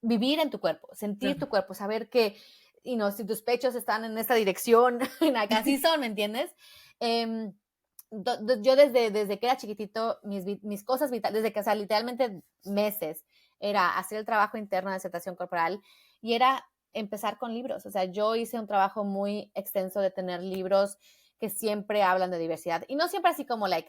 vivir en tu cuerpo, sentir tu cuerpo, saber que, si tus pechos están en esta dirección, acá sí son, ¿me entiendes? Yo desde que era chiquitito, mis cosas vitales, desde que, o sea, literalmente meses, era hacer el trabajo interno de aceptación corporal y era empezar con libros. O sea, yo hice un trabajo muy extenso de tener libros que siempre hablan de diversidad. Y no siempre así como, vamos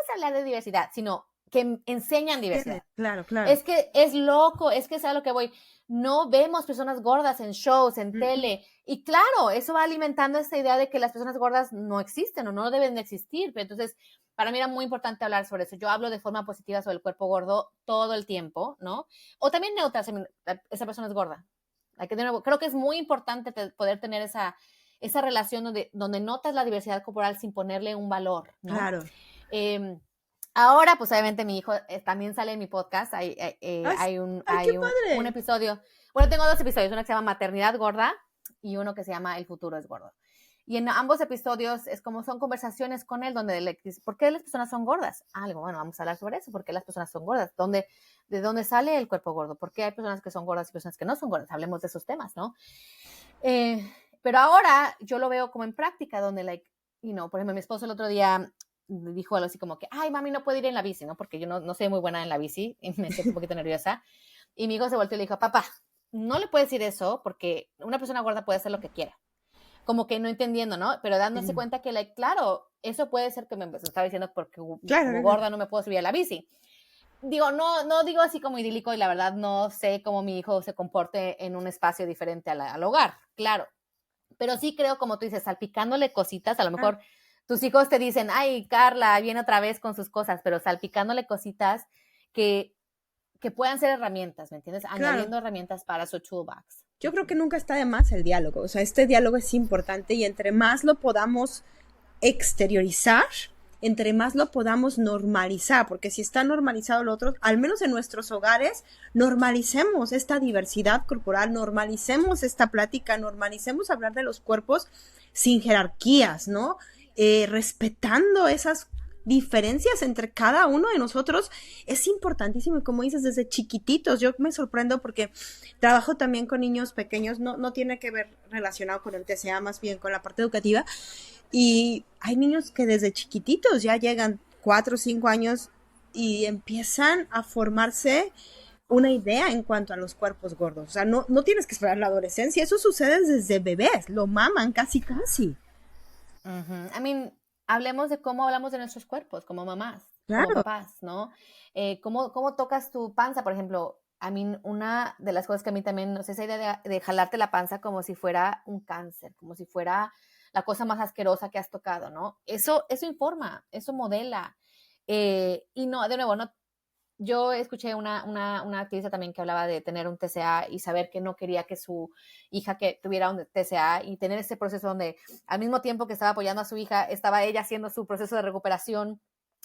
a hablar de diversidad, sino que enseñan diversidad. Claro. Es que es loco, es que es a lo que voy. No vemos personas gordas en shows, en tele. Y claro, eso va alimentando esta idea de que las personas gordas no existen o no deben de existir. Pero entonces, para mí era muy importante hablar sobre eso. Yo hablo de forma positiva sobre el cuerpo gordo todo el tiempo, ¿no? O también neutra, esa persona es gorda. Creo que es muy importante poder tener esa relación donde notas la diversidad corporal sin ponerle un valor, ¿no? Claro. Ahora, pues obviamente mi hijo también sale en mi podcast. Hay un episodio. Bueno, tengo 2 episodios. Uno que se llama Maternidad Gorda y uno que se llama El futuro es gordo. Y en ambos episodios son conversaciones con él donde le dice, ¿por qué las personas son gordas? Bueno, vamos a hablar sobre eso. ¿Por qué las personas son gordas? ¿De dónde sale el cuerpo gordo? ¿Por qué hay personas que son gordas y personas que no son gordas? Hablemos de esos temas, ¿no? Pero ahora yo lo veo como en práctica, donde, por ejemplo, mi esposo el otro día dijo algo así como que, ay, mami, no puedo ir en la bici, ¿no? Porque yo no soy muy buena en la bici y me siento un poquito nerviosa. Y mi hijo se volteó y le dijo, papá, no le puedes decir eso porque una persona gorda puede hacer lo que quiera. Como que no entendiendo, ¿no? Pero dándose cuenta que, claro, eso puede ser que me estaba diciendo porque como gorda no me puedo subir a la bici. Digo, no digo así como idílico y la verdad no sé cómo mi hijo se comporte en un espacio diferente al hogar, claro. Pero sí creo, como tú dices, salpicándole cositas, a lo mejor tus hijos te dicen, ay, Carla, viene otra vez con sus cosas, pero salpicándole cositas que puedan ser herramientas, ¿me entiendes? Añadiendo herramientas para su toolbox. Yo creo que nunca está de más el diálogo, o sea, este diálogo es importante y entre más lo podamos exteriorizar, entre más lo podamos normalizar, porque si está normalizado lo otro, al menos en nuestros hogares, normalicemos esta diversidad corporal, normalicemos esta plática, normalicemos hablar de los cuerpos sin jerarquías, ¿no? Respetando esas diferencias entre cada uno de nosotros es importantísimo, y como dices, desde chiquititos. Yo me sorprendo porque trabajo también con niños pequeños, no tiene que ver relacionado con el TCA, más bien con la parte educativa, y hay niños que desde chiquititos ya llegan 4 o 5 años y empiezan a formarse una idea en cuanto a los cuerpos gordos. O sea, no tienes que esperar la adolescencia, eso sucede desde bebés, lo maman casi casi. I mean, hablemos de cómo hablamos de nuestros cuerpos, como mamás, como Claro, papás, ¿no? ¿Cómo tocas tu panza, por ejemplo? A mí, una de las cosas que a mí también, no sé, esa idea de jalarte la panza como si fuera un cáncer, como si fuera la cosa más asquerosa que has tocado, ¿no? Eso informa, eso modela. Y no, de nuevo, no, yo escuché una activista también que hablaba de tener un TCA y saber que no quería que su hija que tuviera un TCA y tener ese proceso donde al mismo tiempo que estaba apoyando a su hija, estaba ella haciendo su proceso de recuperación.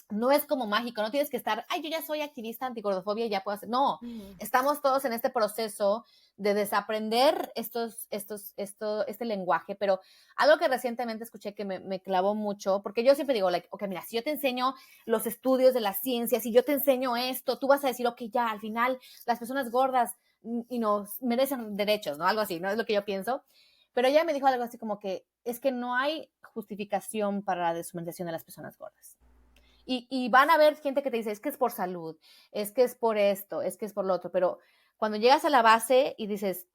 No es como mágico, no tienes que estar, ay, yo ya soy activista antigordofobia y ya puedo hacer. No, estamos todos en este proceso de desaprender este lenguaje, pero algo que recientemente escuché que me clavó mucho, porque yo siempre digo, like, ok, mira, si yo te enseño los estudios de las ciencias, si yo te enseño esto, tú vas a decir, ok, ya, al final las personas gordas y nos merecen derechos, ¿no? Algo así, ¿no? Es lo que yo pienso. Pero ella me dijo algo así como que es que no hay justificación para la deshumanización de las personas gordas. Y van a haber gente que te dice, es que es por salud, es que es por esto, es que es por lo otro, pero cuando llegas a la base y dices,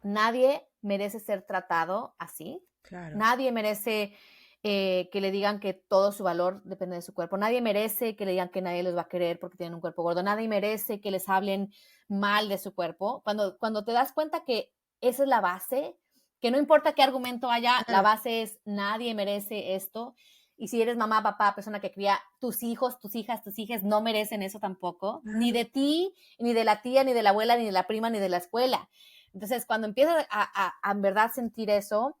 nadie merece ser tratado así, claro. nadie merece que le digan que todo su valor depende de su cuerpo, nadie merece que le digan que nadie los va a querer porque tienen un cuerpo gordo, nadie merece que les hablen mal de su cuerpo. Cuando te das cuenta que esa es la base, que no importa qué argumento haya, la Claro. base es nadie merece esto. Y si eres mamá, papá, persona que cría, tus hijos, tus hijas, tus hijas no merecen eso tampoco, ni de ti, ni de la tía, ni de la abuela, ni de la prima, ni de la escuela. Entonces, cuando empiezas a en verdad sentir eso,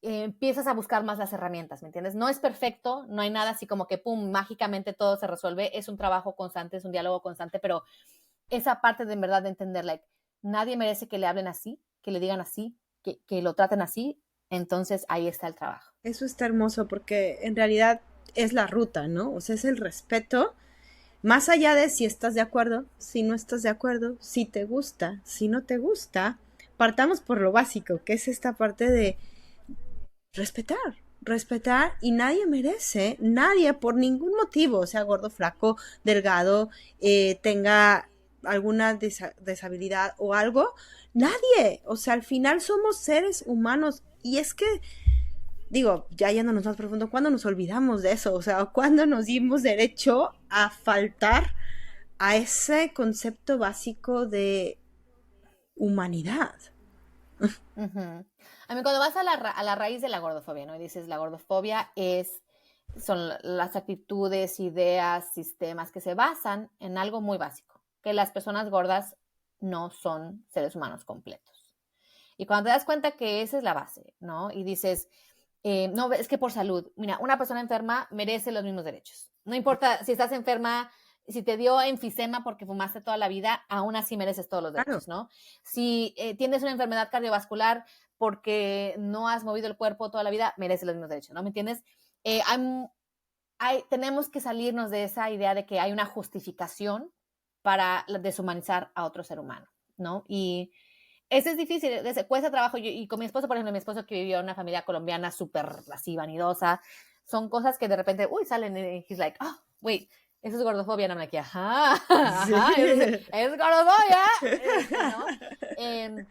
empiezas a buscar más las herramientas, ¿me entiendes? No es perfecto, no hay nada así como que, pum, mágicamente todo se resuelve, es un trabajo constante, es un diálogo constante, pero esa parte de en verdad de entender, like, nadie merece que le hablen así, que le digan así, que lo traten así, entonces ahí está el trabajo. Eso está hermoso porque en realidad es la ruta, ¿no? O sea, es el respeto, más allá de si estás de acuerdo, si no estás de acuerdo, si te gusta, si no te gusta, partamos por lo básico, que es esta parte de respetar, respetar y nadie merece, nadie por ningún motivo, sea gordo, flaco, delgado, tenga alguna deshabilidad o algo, nadie, o sea, al final somos seres humanos y es que digo, ya yéndonos más profundo, ¿cuándo nos olvidamos de eso? O sea, ¿cuándo nos dimos derecho a faltar a ese concepto básico de humanidad? Uh-huh. A mí cuando vas a la raíz de la gordofobia, ¿no? Y dices, la gordofobia son las actitudes, ideas, sistemas que se basan en algo muy básico, que las personas gordas no son seres humanos completos. Y cuando te das cuenta que esa es la base, ¿no? Y dices, no, es que por salud, mira, una persona enferma merece los mismos derechos. No importa si estás enferma, si te dio enfisema porque fumaste toda la vida, aún así mereces todos los Claro, derechos, ¿no? Si tienes una enfermedad cardiovascular porque no has movido el cuerpo toda la vida, mereces los mismos derechos, ¿no? ¿Me entiendes? Tenemos que salirnos de esa idea de que hay una justificación para deshumanizar a otro ser humano, ¿no? Y eso es difícil, cuesta trabajo. Y con mi esposo, por ejemplo, mi esposo que vivió en una familia colombiana súper así vanidosa, son cosas que de repente, uy, salen y he's like, oh, wait, eso es gordofobia. No me like, ajá, sí. ajá, es gordofobia, ¿no?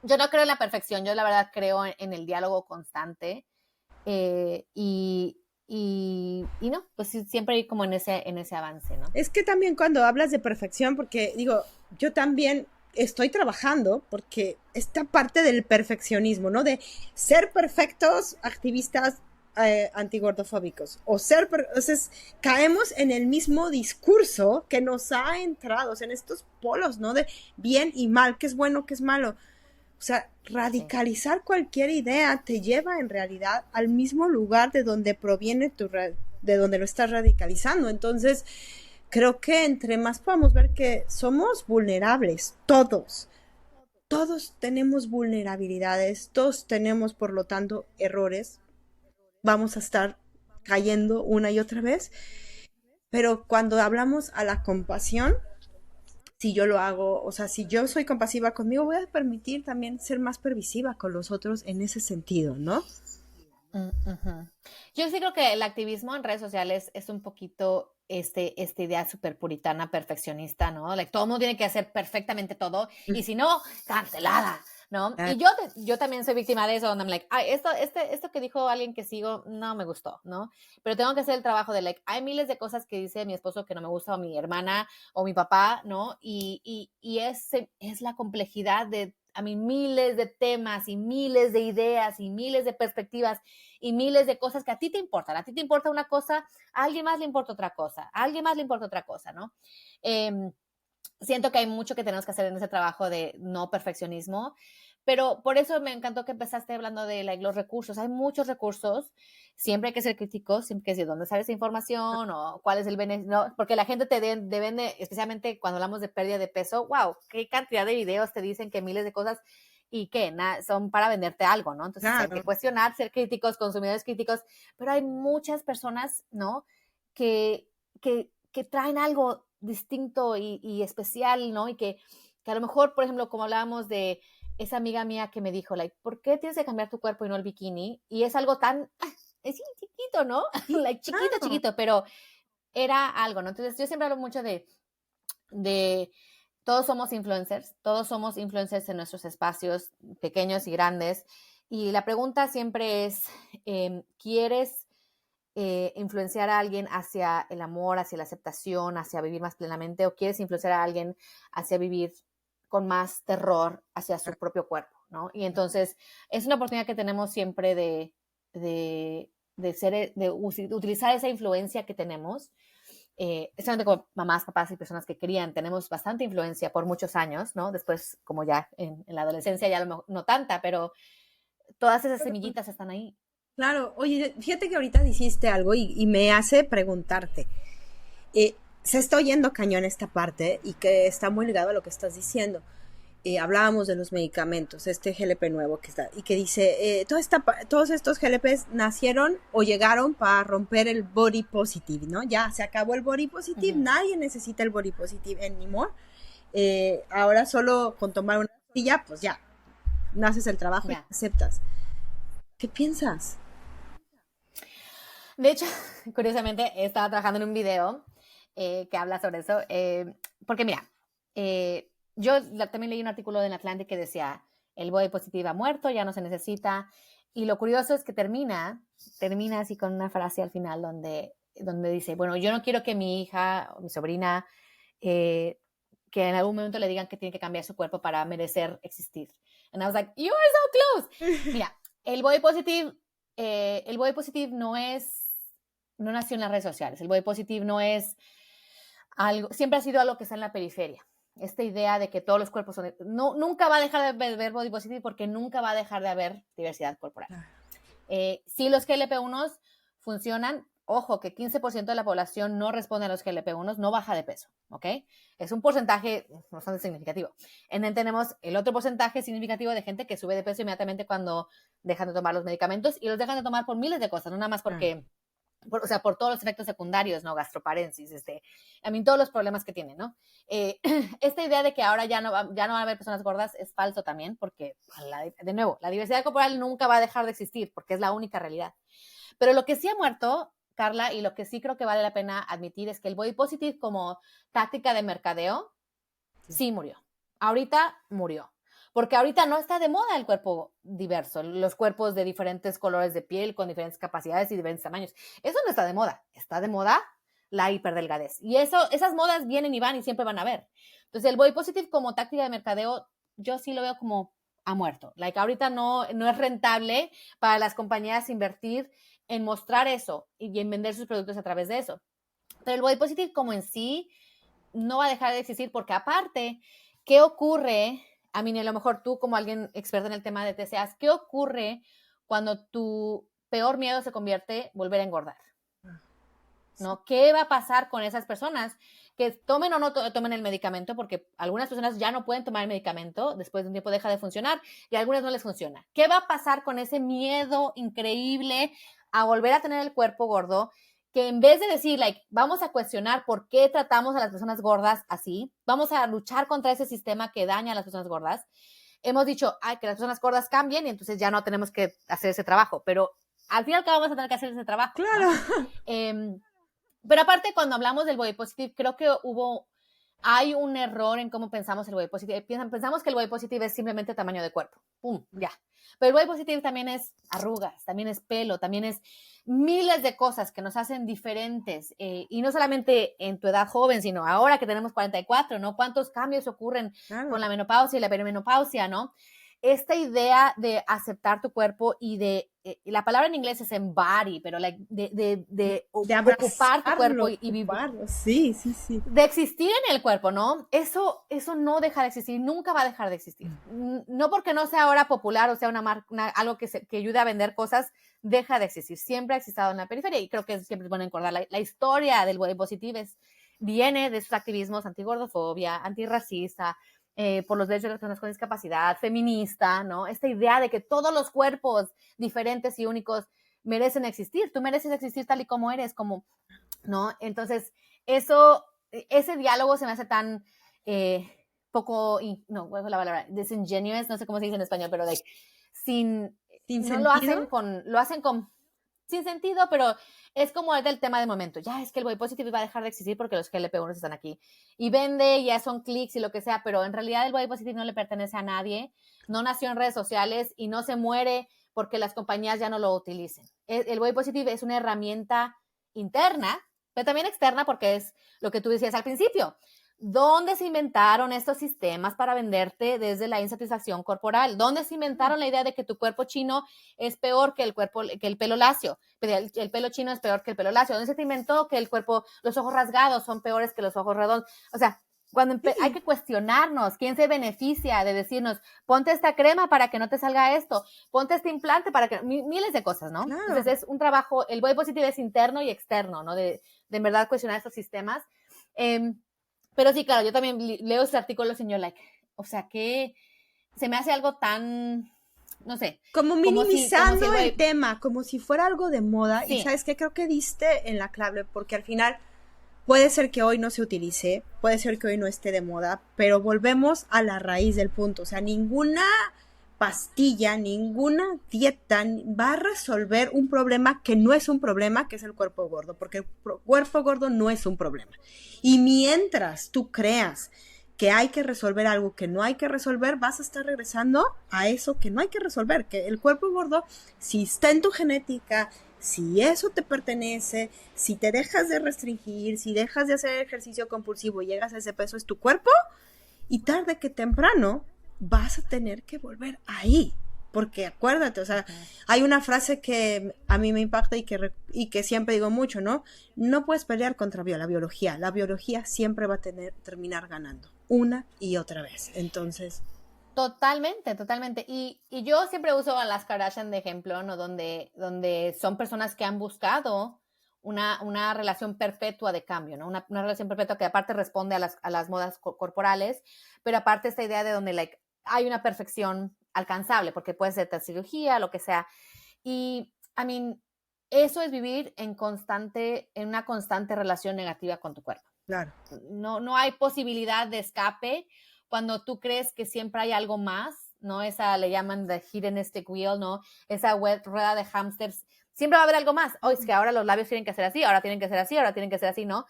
Yo no creo en la perfección, yo la verdad creo en el diálogo constante eh, y, no, pues siempre hay como en ese avance, ¿no? Es que también cuando hablas de perfección, porque digo, yo también estoy trabajando porque esta parte del perfeccionismo, ¿no? De ser perfectos activistas antigordofóbicos o ser, entonces caemos en el mismo discurso que nos ha entrado, o sea, en estos polos, ¿no? De bien y mal, qué es bueno, qué es malo. O sea, Sí. radicalizar cualquier idea te lleva en realidad al mismo lugar de donde proviene de donde lo estás radicalizando. Entonces, creo que entre más podamos ver que somos vulnerables, todos tenemos vulnerabilidades, todos tenemos por lo tanto errores, vamos a estar cayendo una y otra vez, pero cuando hablamos a la compasión, si yo lo hago, o sea, si yo soy compasiva conmigo, voy a permitir también ser más permisiva con los otros en ese sentido, ¿no? Uh-huh. Yo sí creo que el activismo en redes sociales es un poquito esta idea súper puritana, perfeccionista, ¿no? Like, todo el mundo tiene que hacer perfectamente todo y si no, cancelada, ¿no? Y yo también soy víctima de eso, donde I'm like, ay, esto que dijo alguien que sigo no me gustó, ¿no? Pero tengo que hacer el trabajo de, like, hay miles de cosas que dice mi esposo que no me gusta, o mi hermana, o mi papá, ¿no? Y es la complejidad de, a mí, miles de temas y miles de ideas y miles de perspectivas y miles de cosas que a ti te importan. A ti te importa una cosa, a alguien más le importa otra cosa, a alguien más le importa otra cosa, ¿no? Siento que hay mucho que tenemos que hacer en ese trabajo de no perfeccionismo, pero por eso me encantó que empezaste hablando de, like, los recursos. Hay muchos recursos, siempre hay que ser críticos, siempre hay que decir dónde sale esa información o cuál es el beneficio, ¿no? Porque la gente te vende, especialmente cuando hablamos de pérdida de peso, wow, qué cantidad de videos te dicen que miles de cosas y que son para venderte algo, ¿no? Entonces hay que cuestionar, ser críticos, consumidores críticos, pero hay muchas personas, ¿no? Que traen algo distinto y especial, ¿no? Y que a lo mejor, por ejemplo, como hablábamos de esa amiga mía que me dijo, like, ¿por qué tienes que cambiar tu cuerpo y no el bikini? Y es algo tan, es chiquito, ¿no? Sí, like, chiquito, pero era algo, ¿no? Entonces yo siempre hablo mucho de todos somos influencers en nuestros espacios pequeños y grandes. Y la pregunta siempre es, ¿quieres influenciar a alguien hacia el amor, hacia la aceptación, hacia vivir más plenamente, o quieres influenciar a alguien hacia vivir con más terror hacia su propio cuerpo, ¿no? Y entonces es una oportunidad que tenemos siempre de utilizar esa influencia que tenemos, especialmente como mamás, papás y personas que crían, tenemos bastante influencia por muchos años, ¿no? Después, como ya en la adolescencia, ya no tanta, pero todas esas semillitas están ahí. Claro, oye, fíjate que ahorita dijiste algo y me hace preguntarte. Se está oyendo cañón esta parte y que está muy ligado a lo que estás diciendo. Hablábamos de los medicamentos, este GLP nuevo que está, y que dice, todos estos GLPs nacieron o llegaron para romper el body positive, ¿no? Ya se acabó el body positive, nadie necesita el body positive anymore. Ahora solo con tomar una pastilla, pues ya, no haces el trabajo y aceptas. ¿Qué piensas? De hecho, curiosamente, estaba trabajando en un video que habla sobre eso, porque mira, yo también leí un artículo en Atlantic que decía, el body positive ha muerto, ya no se necesita, y lo curioso es que termina así con una frase al final donde dice, bueno, yo no quiero que mi hija o mi sobrina, que en algún momento le digan que tiene que cambiar su cuerpo para merecer existir. And I was like, you are so close. Mira, el body positive no nació en las redes sociales. El body positive no es algo, siempre ha sido algo que está en la periferia. Esta idea de que todos los cuerpos son, nunca va a dejar de ver body positive porque nunca va a dejar de haber diversidad corporal. Si los GLP-1s funcionan, ojo, que 15% de la población no responde a los GLP-1s, no baja de peso, ¿ok? Es un porcentaje bastante significativo. Tenemos el otro porcentaje significativo de gente que sube de peso inmediatamente cuando dejan de tomar los medicamentos, y los dejan de tomar por miles de cosas, no nada más porque, por todos los efectos secundarios, ¿no? Gastroparesis, todos los problemas que tienen, ¿no? Esta idea de que ahora ya no van a haber personas gordas es falso también, porque, de nuevo, la diversidad corporal nunca va a dejar de existir, porque es la única realidad. Pero lo que sí ha muerto, Carla, y lo que sí creo que vale la pena admitir, es que el body positive como táctica de mercadeo sí murió. Ahorita murió. Porque ahorita no está de moda el cuerpo diverso, los cuerpos de diferentes colores de piel, con diferentes capacidades y diferentes tamaños. Eso no está de moda. Está de moda la hiperdelgadez. Y esas modas vienen y van y siempre van a haber. Entonces, el body positive como táctica de mercadeo, yo sí lo veo como ha muerto. Ahorita no es rentable para las compañías invertir en mostrar eso y en vender sus productos a través de eso. Pero el body positive como en sí no va a dejar de existir, porque aparte, ¿qué ocurre? A lo mejor tú, como alguien experto en el tema de TCAs, ¿qué ocurre cuando tu peor miedo se convierte en volver a engordar? ¿No? ¿Qué va a pasar con esas personas que tomen o no tomen el medicamento? Porque algunas personas ya no pueden tomar el medicamento, después de un tiempo deja de funcionar, y a algunas no les funciona. ¿Qué va a pasar con ese miedo increíble a volver a tener el cuerpo gordo? Que en vez de decir, vamos a cuestionar por qué tratamos a las personas gordas así, vamos a luchar contra ese sistema que daña a las personas gordas, hemos dicho, que las personas gordas cambien, y entonces ya no tenemos que hacer ese trabajo, pero al final vamos a tener que hacer ese trabajo. Claro. ¿No? Pero aparte, cuando hablamos del body positive, creo que hay un error en cómo pensamos el body positive. Pensamos que el body positive es simplemente tamaño de cuerpo. ¡Pum! Ya. Pero el body positive también es arrugas, también es pelo, también es miles de cosas que nos hacen diferentes. Y no solamente en tu edad joven, sino ahora que tenemos 44, ¿no? ¿Cuántos cambios ocurren con la menopausia y la perimenopausia, ¿no? Esta idea de aceptar tu cuerpo y la palabra en inglés es embody, pero de ocupar tu cuerpo y vivir. Sí, sí, sí. De existir en el cuerpo, ¿no? Eso no deja de existir, nunca va a dejar de existir. No porque no sea ahora popular o sea algo que ayude a vender cosas, deja de existir. Siempre ha existido en la periferia y creo que siempre es bueno recordar la historia del body positive viene de sus activismos antigordofobia, antirracista, por los derechos de las personas con discapacidad, feminista, ¿no? Esta idea de que todos los cuerpos diferentes y únicos merecen existir. Tú mereces existir tal y como eres, ¿no? Entonces, ese diálogo se me hace tan poco, no, ¿cuál es la palabra? Disingenuous, no sé cómo se dice en español, pero ¿Sin no sentido? lo hacen con sin sentido, pero es como el del tema del momento. Ya es que el body positive va a dejar de existir porque los GLP-1 están aquí. Y vende, ya son clics y lo que sea, pero en realidad el body positive no le pertenece a nadie, no nació en redes sociales y no se muere porque las compañías ya no lo utilicen. El body positive es una herramienta interna, pero también externa porque es lo que tú decías al principio. ¿Dónde se inventaron estos sistemas para venderte desde la insatisfacción corporal? ¿Dónde se inventaron la idea de que tu cuerpo chino es peor que el pelo lacio? El pelo chino es peor que el pelo lacio. ¿Dónde se te inventó que los ojos rasgados son peores que los ojos redondos? O sea, cuando hay que cuestionarnos quién se beneficia de decirnos, ponte esta crema para que no te salga esto, ponte este implante para que, miles de cosas, ¿no? Claro. Entonces es un trabajo, el body positive es interno y externo, ¿no? De en verdad cuestionar estos sistemas. Pero sí, claro, yo también leo este artículo, señor, o sea, que se me hace algo tan, no sé. Como minimizando el tema, como si fuera algo de moda. Sí. Y sabes qué, creo que diste en la clave, porque al final puede ser que hoy no se utilice, puede ser que hoy no esté de moda, pero volvemos a la raíz del punto. O sea, ninguna pastilla, ninguna dieta va a resolver un problema que no es un problema, que es el cuerpo gordo, porque el cuerpo gordo no es un problema. Y mientras tú creas que hay que resolver algo que no hay que resolver, vas a estar regresando a eso que no hay que resolver, que el cuerpo gordo, si está en tu genética, si eso te pertenece, si te dejas de restringir, si dejas de hacer ejercicio compulsivo y llegas a ese peso, es tu cuerpo, y tarde que temprano vas a tener que volver ahí. Porque acuérdate, o sea, hay una frase que a mí me impacta y que siempre digo mucho, ¿no? No puedes pelear contra la biología. La biología siempre va a terminar ganando, una y otra vez. Entonces... Totalmente, totalmente. Y yo siempre uso a las Kardashian de ejemplo, ¿no? Donde son personas que han buscado una relación perpetua de cambio, ¿no? Una relación perpetua que aparte responde a las modas corporales, pero aparte esta idea de donde hay una perfección alcanzable, porque puede ser cirugía, lo que sea. Y, eso es vivir en una constante relación negativa con tu cuerpo. Claro. No hay posibilidad de escape cuando tú crees que siempre hay algo más, ¿no? Esa le llaman the hedonistic wheel, ¿no? Esa rueda de hámsters. Siempre va a haber algo más. Oh, es que ahora los labios tienen que ser así, ahora tienen que ser así, ahora tienen que ser así, ¿no?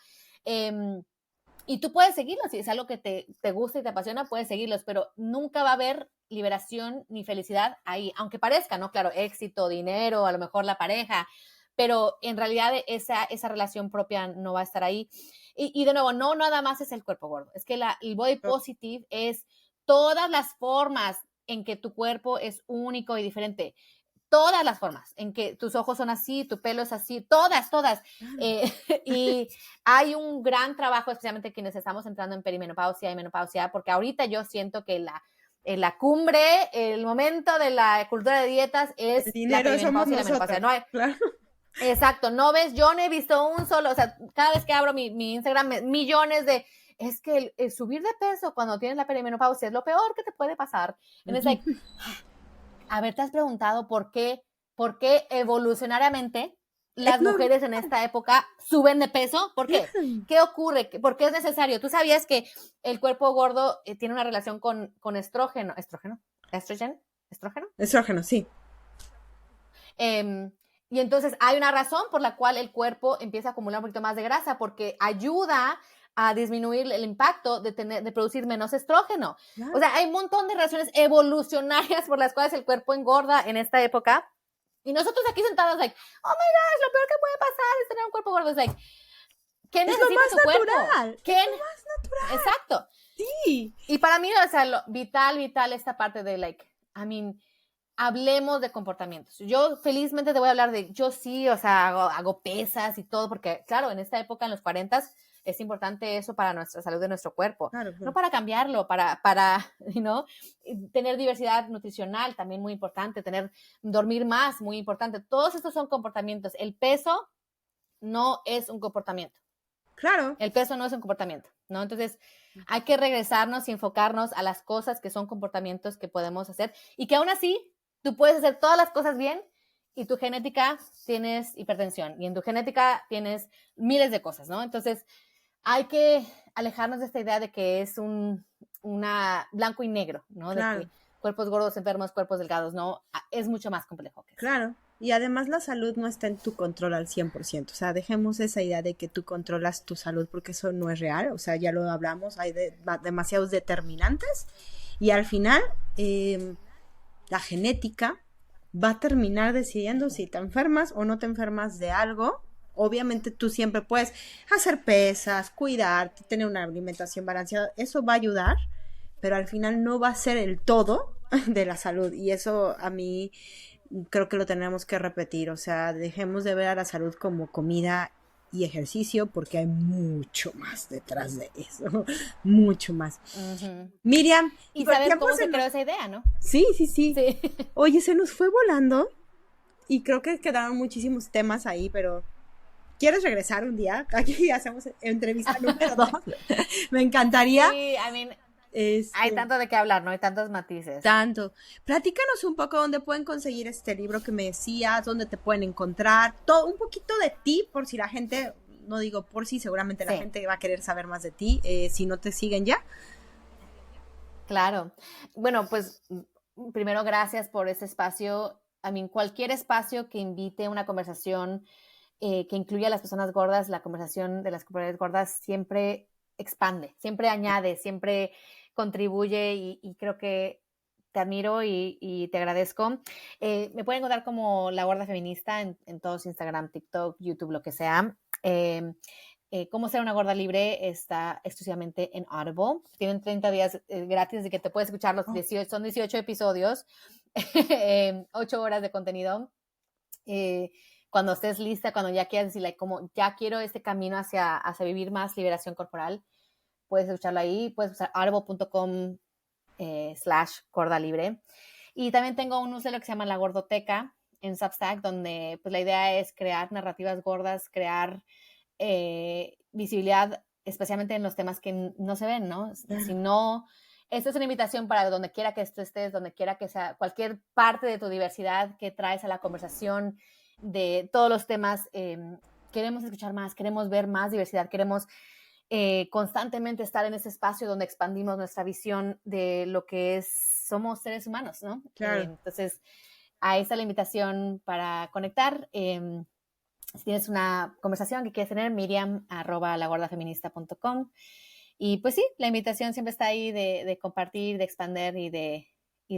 Y tú puedes seguirlos, si es algo que te gusta y te apasiona, puedes seguirlos, pero nunca va a haber liberación ni felicidad ahí, aunque parezca, ¿no? Claro, éxito, dinero, a lo mejor la pareja, pero en realidad esa relación propia no va a estar ahí. Y de nuevo, no nada más es el cuerpo gordo, es que el body positive es todas las formas en que tu cuerpo es único y diferente. Todas las formas en que tus ojos son así, tu pelo es así, todas. Y hay un gran trabajo, especialmente quienes estamos entrando en perimenopausia y menopausia, porque ahorita yo siento que la cumbre, el momento de la cultura de dietas es la perimenopausia y la menopausia. No hay, claro. Exacto, no ves, yo no he visto un solo, o sea, cada vez que abro mi Instagram, millones de, es que el subir de peso cuando tienes la perimenopausia es lo peor que te puede pasar. Entonces, a ver, ¿te has preguntado por qué evolucionariamente las mujeres en esta época suben de peso? ¿Por qué? ¿Qué ocurre? ¿Por qué es necesario? ¿Tú sabías que el cuerpo gordo tiene una relación con estrógeno, sí. Y entonces hay una razón por la cual el cuerpo empieza a acumular un poquito más de grasa, porque ayuda a disminuir el impacto de producir menos estrógeno. Claro. O sea, hay un montón de razones evolucionarias por las cuales el cuerpo engorda en esta época. Y nosotros aquí sentados, like, oh my gosh, lo peor que puede pasar es tener un cuerpo gordo. Es like, ¿qué necesita tu cuerpo? ¿Qué es lo más natural? Exacto. Sí. Y para mí, o sea, vital esta parte de, like, I mean, hablemos de comportamientos. Yo felizmente te voy a hablar de, yo sí, o sea, hago pesas y todo, porque claro, en esta época, en los 40, es importante eso para nuestra salud de nuestro cuerpo. Claro, claro. No para cambiarlo, para tener diversidad nutricional, también muy importante, dormir más, muy importante. Todos estos son comportamientos. El peso no es un comportamiento. Claro. El peso no es un comportamiento, ¿no? Entonces, hay que regresarnos y enfocarnos a las cosas que son comportamientos que podemos hacer y que aún así tú puedes hacer todas las cosas bien y tu genética tienes hipertensión y en tu genética tienes miles de cosas, ¿no? Entonces, hay que alejarnos de esta idea de que es una blanco y negro, ¿no? Claro. De que cuerpos gordos, enfermos, cuerpos delgados, ¿no? Es mucho más complejo que eso. Claro. Y además la salud no está en tu control al 100%. O sea, dejemos esa idea de que tú controlas tu salud porque eso no es real. O sea, ya lo hablamos, hay demasiados determinantes. Y al final, la genética va a terminar decidiendo si te enfermas o no te enfermas de algo. Obviamente tú siempre puedes hacer pesas, cuidarte, tener una alimentación balanceada. Eso va a ayudar, pero al final no va a ser el todo de la salud. Y eso a mí creo que lo tenemos que repetir. O sea, dejemos de ver a la salud como comida y ejercicio porque hay mucho más detrás de eso. Mucho más. Uh-huh. Miriam. Y saber cómo se creó esa idea, ¿no? Sí. Oye, se nos fue volando y creo que quedaron muchísimos temas ahí, pero ¿quieres regresar un día? Aquí hacemos entrevista número 2. Me encantaría. Sí, I mean, hay tanto de qué hablar, ¿no? Hay tantos matices. Tanto. Platícanos un poco dónde pueden conseguir este libro que me decías, dónde te pueden encontrar, todo, un poquito de ti, por si la gente, no digo por si, seguramente la gente va a querer saber más de ti, si no te siguen ya. Claro. Bueno, pues primero gracias por ese espacio. Cualquier espacio que invite a una conversación que incluya a las personas gordas, la conversación de las comunidades gordas siempre expande, siempre añade, siempre contribuye y creo que te admiro y te agradezco. Me pueden encontrar como La Gorda Feminista en todos, Instagram, TikTok, YouTube, lo que sea. Cómo ser una gorda libre está exclusivamente en Audible. Tienen 30 días gratis de que te puedes escuchar los 18, son 18 episodios, 8 horas de contenido. Cuando estés lista, cuando ya quieras decir, como ya quiero este camino hacia vivir más liberación corporal, puedes escucharlo ahí, puedes usar audible.com/gorda libre. Y también tengo un newsletter que se llama La Gordoteca en Substack, donde pues la idea es crear narrativas gordas, crear visibilidad, especialmente en los temas que no se ven, ¿no? Si no, esta es una invitación para donde quiera que tú estés, donde quiera que sea, cualquier parte de tu diversidad que traes a la conversación de todos los temas. Queremos escuchar más, queremos ver más diversidad, queremos constantemente estar en ese espacio donde expandimos nuestra visión de lo que somos seres humanos, ¿no? Claro. Entonces, ahí está la invitación para conectar. Si tienes una conversación que quieres tener, miriam@lagordafeminista.com. Y pues sí, la invitación siempre está ahí de compartir, de expandir y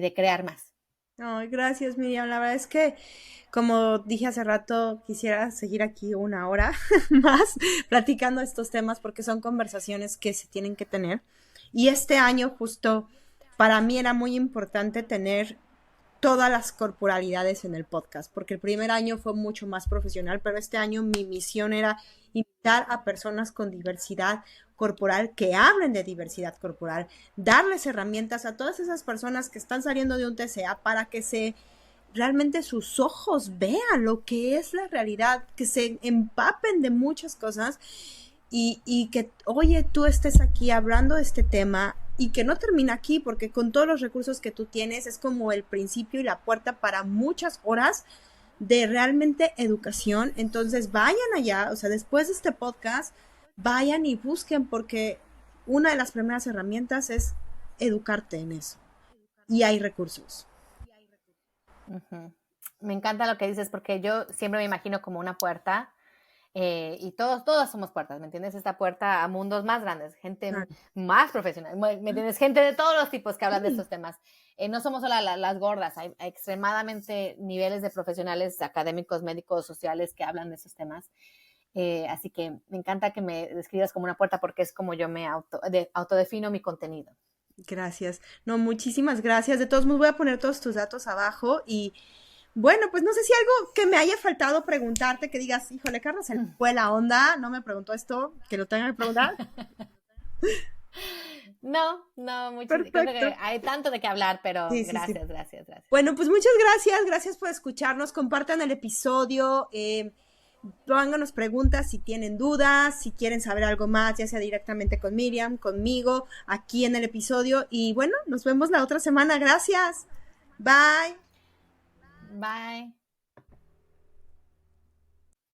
de crear más. Ay, gracias, Miriam. La verdad es que, como dije hace rato, quisiera seguir aquí una hora más platicando estos temas porque son conversaciones que se tienen que tener. Y este año justo para mí era muy importante tener todas las corporalidades en el podcast, porque el primer año fue mucho más profesional, pero este año mi misión era invitar a personas con diversidad corporal que hablen de diversidad corporal, darles herramientas a todas esas personas que están saliendo de un TCA para que realmente sus ojos vean lo que es la realidad, que se empapen de muchas cosas y que, oye, tú estés aquí hablando de este tema y que no termina aquí, porque con todos los recursos que tú tienes es como el principio y la puerta para muchas horas de realmente educación. Entonces vayan allá, o sea, después de este podcast, vayan y busquen, porque una de las primeras herramientas es educarte en eso. Y hay recursos. Uh-huh. Me encanta lo que dices porque yo siempre me imagino como una puerta y todos somos puertas, ¿me entiendes? Esta puerta a mundos más grandes, gente más profesional, ¿me entiendes? Gente de todos los tipos que hablan de estos temas. No somos solo las gordas, hay extremadamente niveles de profesionales académicos, médicos, sociales que hablan de esos temas. Así que me encanta que me describas como una puerta porque es como yo me autodefino mi contenido. Gracias. No, muchísimas gracias. De todos modos, voy a poner todos tus datos abajo y bueno, pues no sé si algo que me haya faltado preguntarte, que digas, híjole, Carlos, se le fue la onda, no me preguntó esto, que lo tenga que preguntar. No, creo que hay tanto de qué hablar, pero sí, gracias, sí. Gracias. Bueno, pues muchas gracias por escucharnos, compartan el episodio, pónganos preguntas si tienen dudas, si quieren saber algo más, ya sea directamente con Miriam, conmigo, aquí en el episodio, y bueno, nos vemos la otra semana, gracias, bye. Bye.